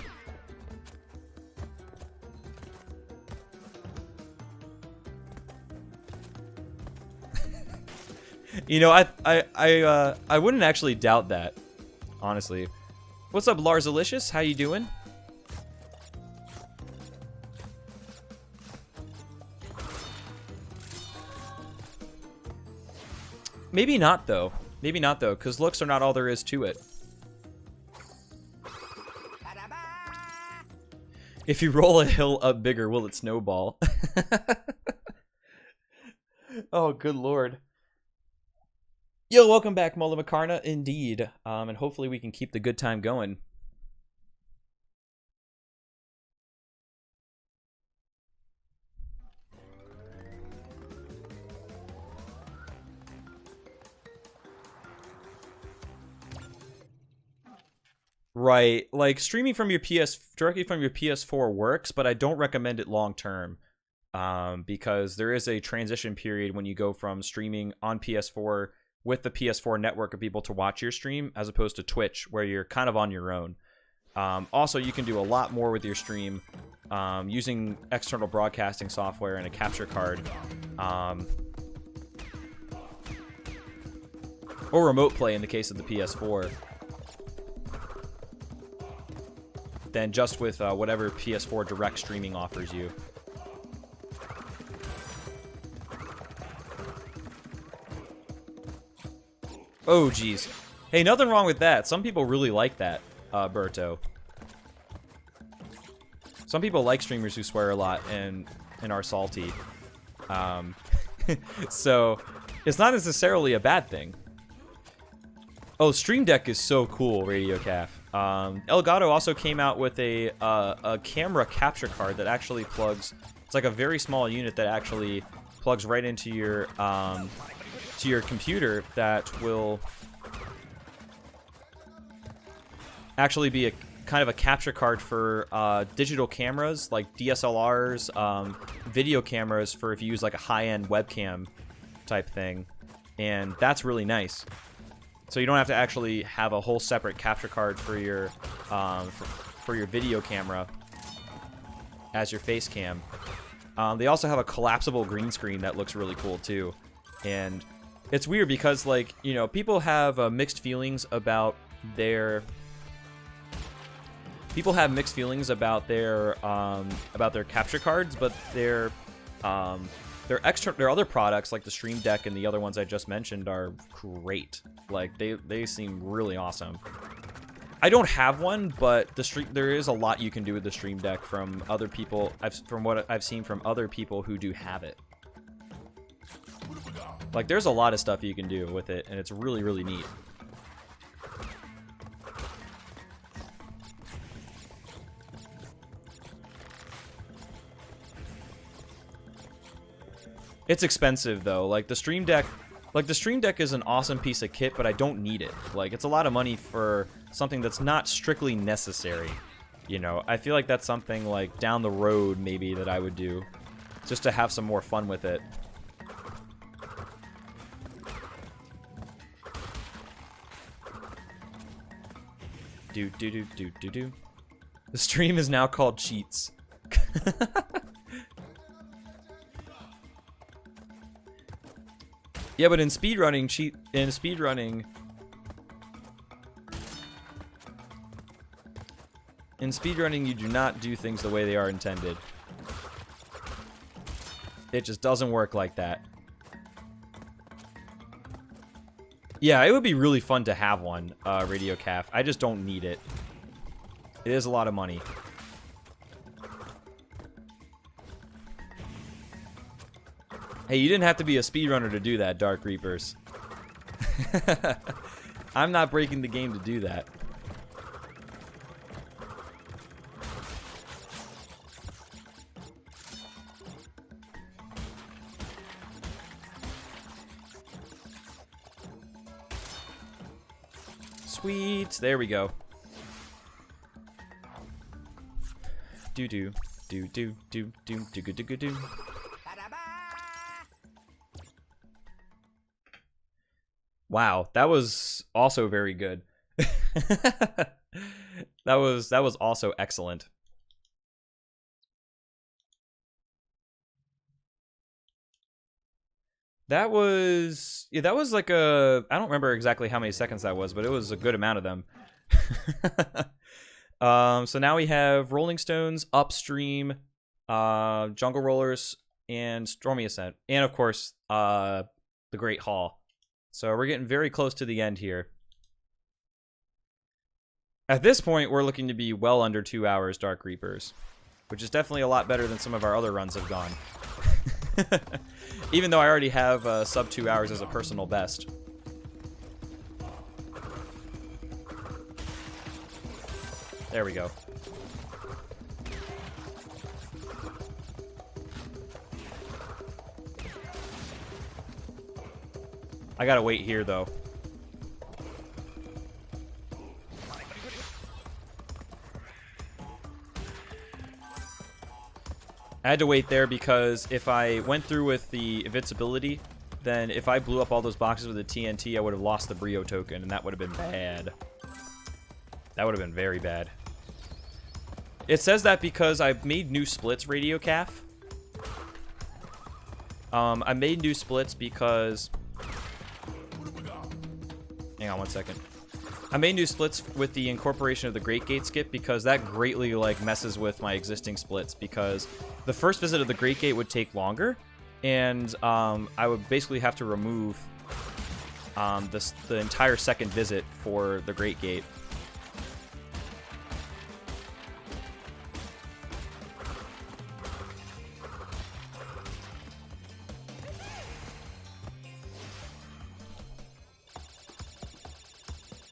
You know, I wouldn't actually doubt that, honestly. What's up, Larsalicious? How you doing? Maybe not, though. Maybe not, though, because looks are not all there is to it. If you roll a hill up bigger, will it snowball? Oh, good lord. Yo, welcome back, Mola Makarna. Indeed. And hopefully we can keep the good time going. Right, like streaming from your directly from your PS4 works, but I don't recommend it long term, because there is a transition period when you go from streaming on PS4 with the PS4 network of people to watch your stream, as opposed to Twitch, where you're kind of on your own. Also, you can do a lot more with your stream using external broadcasting software and a capture card, or remote play in the case of the PS4. Than just with whatever PS4 direct streaming offers you. Oh, geez. Hey, nothing wrong with that. Some people really like that, Berto. Some people like streamers who swear a lot and are salty. So, it's not necessarily a bad thing. Oh, Stream Deck is so cool, Radio Calf. Elgato also came out with a camera capture card that actually plugs. It's like a very small unit that actually plugs right into your computer. That will actually be a kind of a capture card for digital cameras like DSLRs, video cameras for if you use like a high-end webcam type thing, and that's really nice. So you don't have to actually have a whole separate capture card for your video camera as your face cam. They also have a collapsible green screen that looks really cool too. And it's weird because, like, you know, people have mixed feelings about their people have mixed feelings about their capture cards, but their other products like the Stream Deck and the other ones I just mentioned are great. Like they seem really awesome. I don't have one, but there is a lot you can do with the Stream Deck from other people. From what I've seen from other people who do have it. Like there's a lot of stuff you can do with it, and it's really, really neat. It's expensive though. Like the Stream Deck is an awesome piece of kit, but I don't need it. Like it's a lot of money for something that's not strictly necessary. You know, I feel like that's something like down the road maybe that I would do just to have some more fun with it. Do. The stream is now called Cheats. Yeah, but in speedrunning, you do not do things the way they are intended. It just doesn't work like that. Yeah, it would be really fun to have one, Radio Calf. I just don't need it. It is a lot of money. Hey, you didn't have to be a speedrunner to do that, Dark Reapers. I'm not breaking the game to do that. Sweet. There we go. Do. Wow, that was also very good. that was also excellent. That was like a, I don't remember exactly how many seconds that was, but it was a good amount of them. So now we have Rolling Stones, Upstream, Jungle Rollers, and Stormy Ascent, and of course, the Great Hall. So we're getting very close to the end here. At this point, we're looking to be well under 2 hours, Dark Reapers, which is definitely a lot better than some of our other runs have gone. Even though I already have sub 2 hours as a personal best. There we go. I gotta wait here, though. I had to wait there because if I went through with the invincibility, then if I blew up all those boxes with the TNT, I would have lost the Brio token, and that would have been bad. That would have been very bad. It says that because I've made new splits, Radio Calf. I made new splits because... Hang on one second. I made new splits with the incorporation of the Great Gate skip because that greatly like messes with my existing splits because the first visit of the Great Gate would take longer and I would basically have to remove the entire second visit for the Great Gate.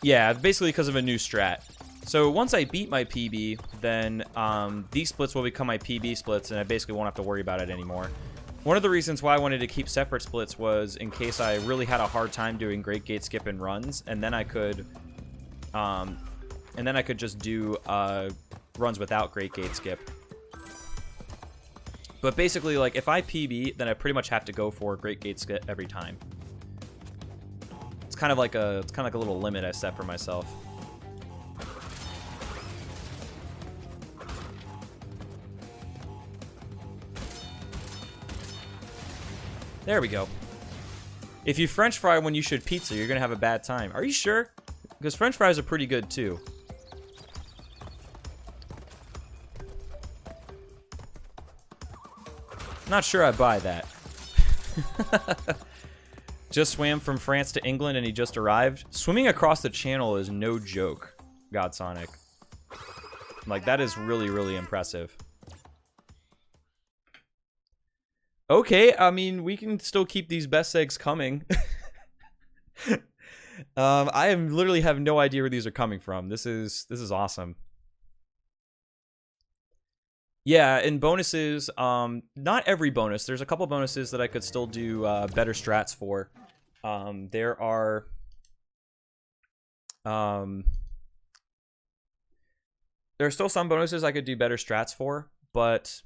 Yeah, basically because of a new strat. So once I beat my PB, then these splits will become my PB splits, and I basically won't have to worry about it anymore. One of the reasons why I wanted to keep separate splits was in case I really had a hard time doing Great Gate skip and runs, and then I could just do runs without Great Gate skip. But basically, like if I PB, then I pretty much have to go for Great Gate skip every time. It's kind of like a little limit I set for myself. There we go. If you French fry when you should pizza, you're gonna have a bad time. Are you sure? Because French fries are pretty good too. Not sure I buy that. Just swam from France to England and he just arrived. Swimming across the channel is no joke, Godsonic. Like, that is really, really impressive. Okay, I mean, we can still keep these best eggs coming. I literally have no idea where these are coming from. This is awesome. Yeah, in bonuses, not every bonus. There's a couple bonuses that I could still do better strats for. There are still some bonuses I could do better strats for, but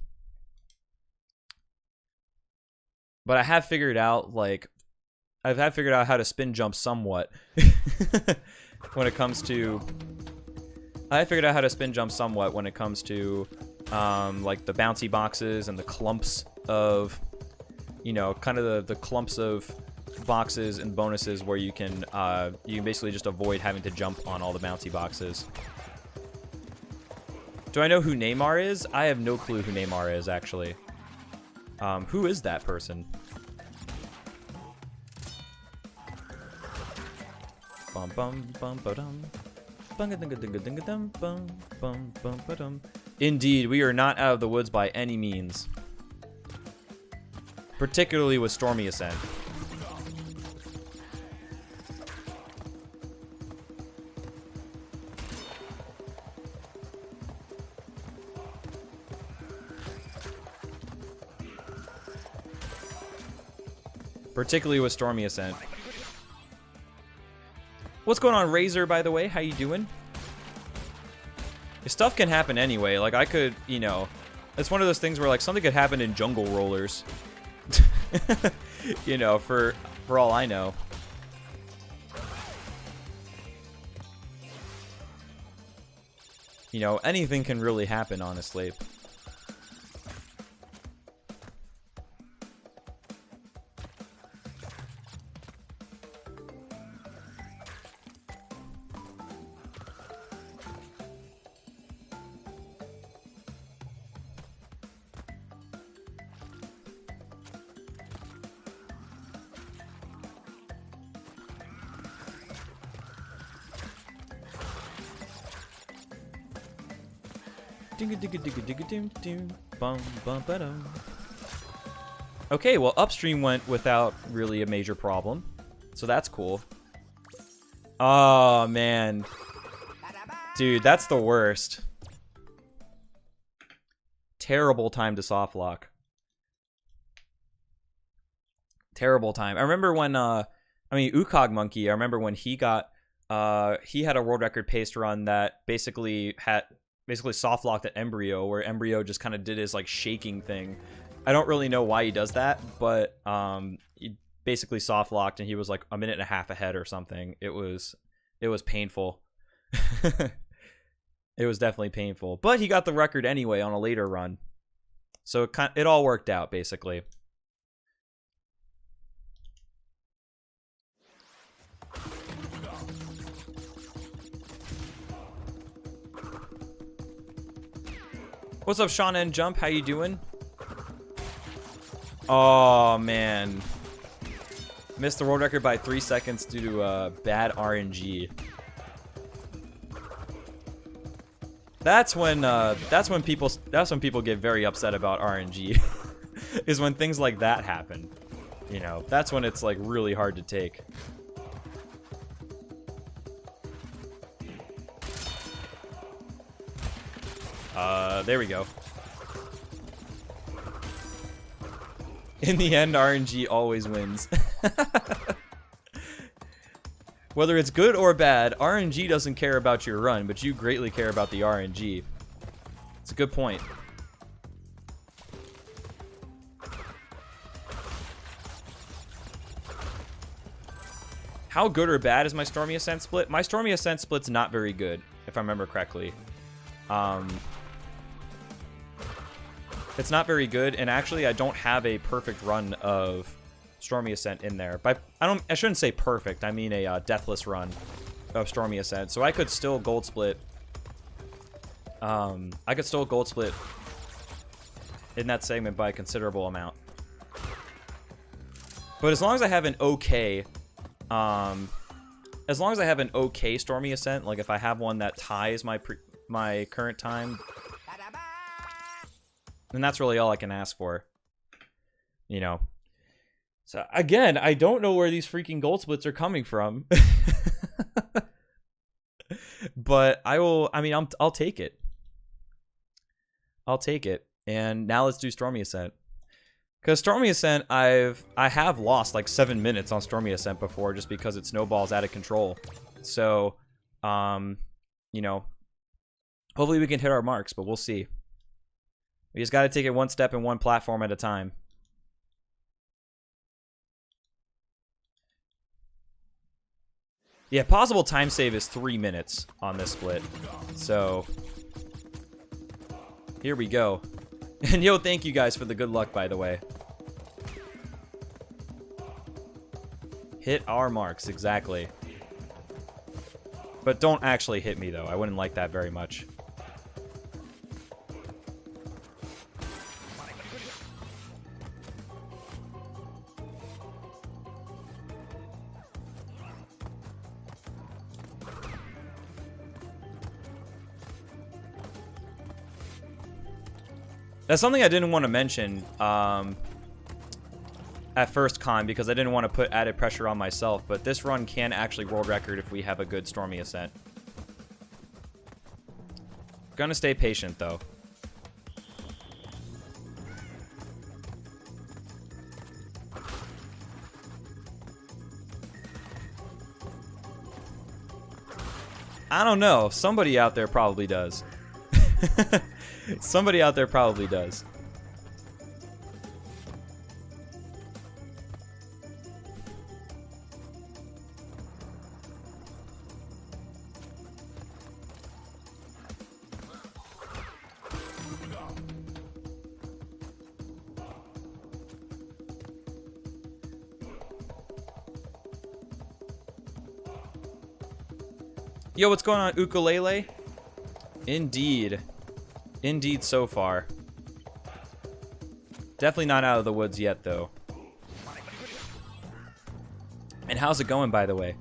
I have figured out, like, I have figured out how to spin jump somewhat when it comes to, like, the bouncy boxes and the clumps of, you know, kind of the clumps of boxes and bonuses where you can basically just avoid having to jump on all the bouncy boxes. Do I know who Neymar is? I have no clue who Neymar is, actually. Who is that person? Bum bum bum ba-dum. Bum bum bum ba-dum. Indeed, we are not out of the woods by any means. Particularly with Stormy Ascent. Particularly with Stormy Ascent. What's going on, Razor, by the way? How you doing? Stuff can happen anyway. Like, I could, you know, it's one of those things where, like, something could happen in Jungle Rollers. You know, for all I know. You know, anything can really happen, honestly. Okay, well, upstream went without really a major problem, so that's cool. Oh, man. Dude, that's the worst. Terrible time to soft lock. Terrible time. I remember when, Ukog Monkey, I remember when he got, he had a world record pace run that basically soft locked at Embryo, where Embryo just kind of did his, like, shaking thing. I don't really know why he does that, but he basically soft locked and he was like a minute and a half ahead or something. It was painful. It was definitely painful, but he got the record anyway on a later run, so it all worked out basically. What's up, Sean and Jump? How you doing? Oh, man. Missed the world record by 3 seconds due to bad RNG. That's when people get very upset about RNG. Is when things like that happen. You know, that's when it's, like, really hard to take. There we go. In the end, RNG always wins. Whether it's good or bad, RNG doesn't care about your run, but you greatly care about the RNG. It's a good point. How good or bad is my Stormy Ascent split? My Stormy Ascent split's not very good, if I remember correctly. It's not very good, and actually I don't have a perfect run of Stormy Ascent in there. But I shouldn't say perfect, I mean a deathless run of Stormy Ascent. So I could still gold split. I could still gold split in that segment by a considerable amount. But as long as I have an okay, Stormy Ascent, like if I have one that ties my current time, then that's really all I can ask for. You know. So again, I don't know where these freaking gold splits are coming from. But I'll take it. I'll take it. And now let's do Stormy Ascent. Because Stormy Ascent, I have lost like 7 minutes on Stormy Ascent before just because it snowballs out of control. So, you know, hopefully we can hit our marks, but we'll see. We just got to take it one step and one platform at a time. Yeah, possible time save is 3 minutes on this split. So, here we go. And yo, thank you guys for the good luck, by the way. Hit our marks, exactly. But don't actually hit me, though. I wouldn't like that very much. That's something I didn't want to mention at first con because I didn't want to put added pressure on myself, but this run can actually world record if we have a good Stormy Ascent. Gonna stay patient though. I don't know. Somebody out there probably does. Somebody out there probably does. Yo, what's going on, ukulele? Indeed. Indeed so far. Definitely not out of the woods yet, though. And how's it going, by the way?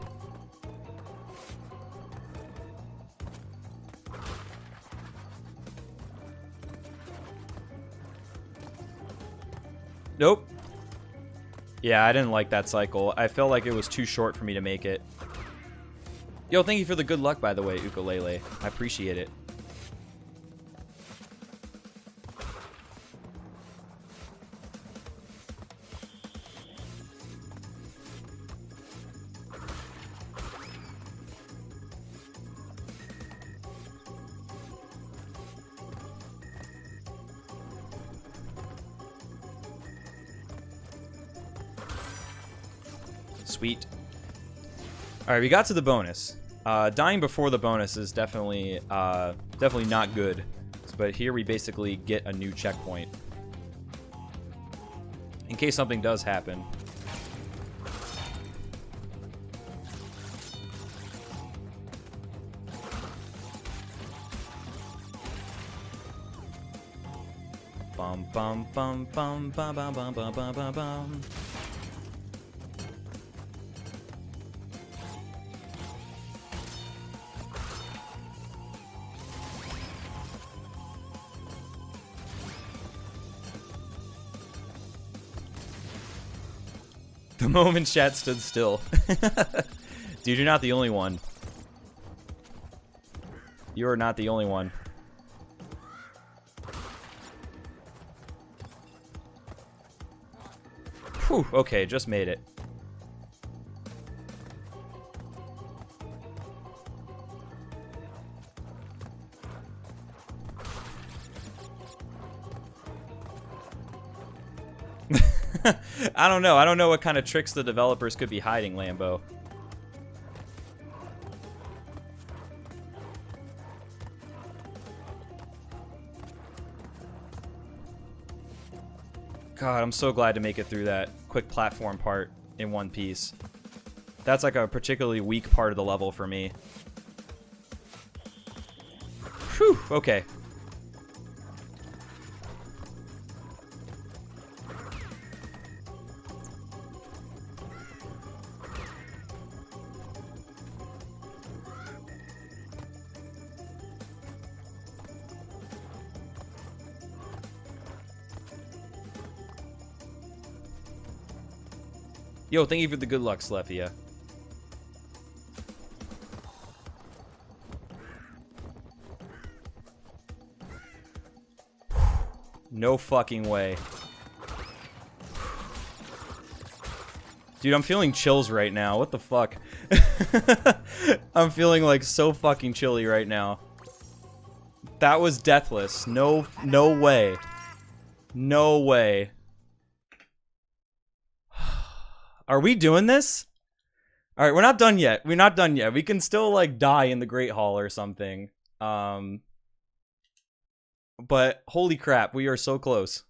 Nope. Yeah, I didn't like that cycle. I felt like it was too short for me to make it. Yo, thank you for the good luck, by the way, ukulele. I appreciate it. Sweet. Alright, we got to the bonus. Dying before the bonus is definitely not good. But here we basically get a new checkpoint. In case something does happen. Bum bum bum bum bum bum bum bum bum bum bum. The moment chat stood still. Dude, you're not the only one. You are not the only one. Whew, okay, just made it. I don't know. I don't know what kind of tricks the developers could be hiding, Lambo. God, I'm so glad to make it through that quick platform part in one piece. That's like a particularly weak part of the level for me. Whew, okay. Yo, thank you for the good luck, Slefia. No fucking way. Dude, I'm feeling chills right now. What the fuck? I'm feeling like so fucking chilly right now. That was deathless. No way. No way. Are we doing this? All right, we're not done yet. We're not done yet. We can still like die in the Great Hall or something. But holy crap, we are so close.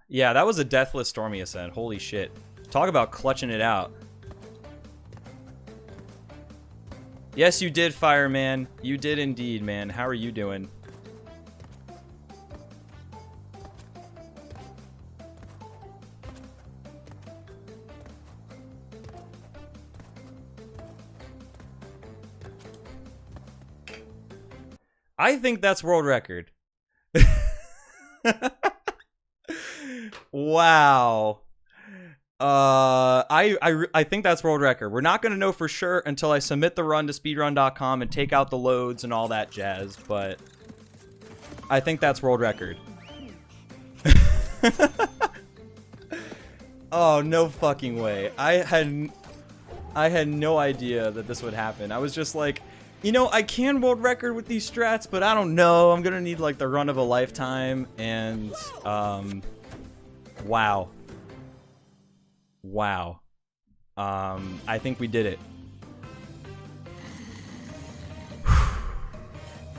Yeah, that was a deathless Stormy Ascent. Holy shit. Talk about clutching it out. Yes, you did, Fireman. You did indeed, man. How are you doing? I think that's world record. Wow. I think that's world record. We're not going to know for sure until I submit the run to speedrun.com and take out the loads and all that jazz, but I think that's world record. Oh, no fucking way. I had no idea that this would happen. I was just like, you know, I can world record with these strats, but I don't know. I'm going to need like the run of a lifetime and wow. Wow. I think we did it.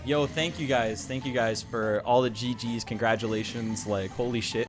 Yo, thank you guys. Thank you guys for all the GGs. Congratulations. Like, holy shit.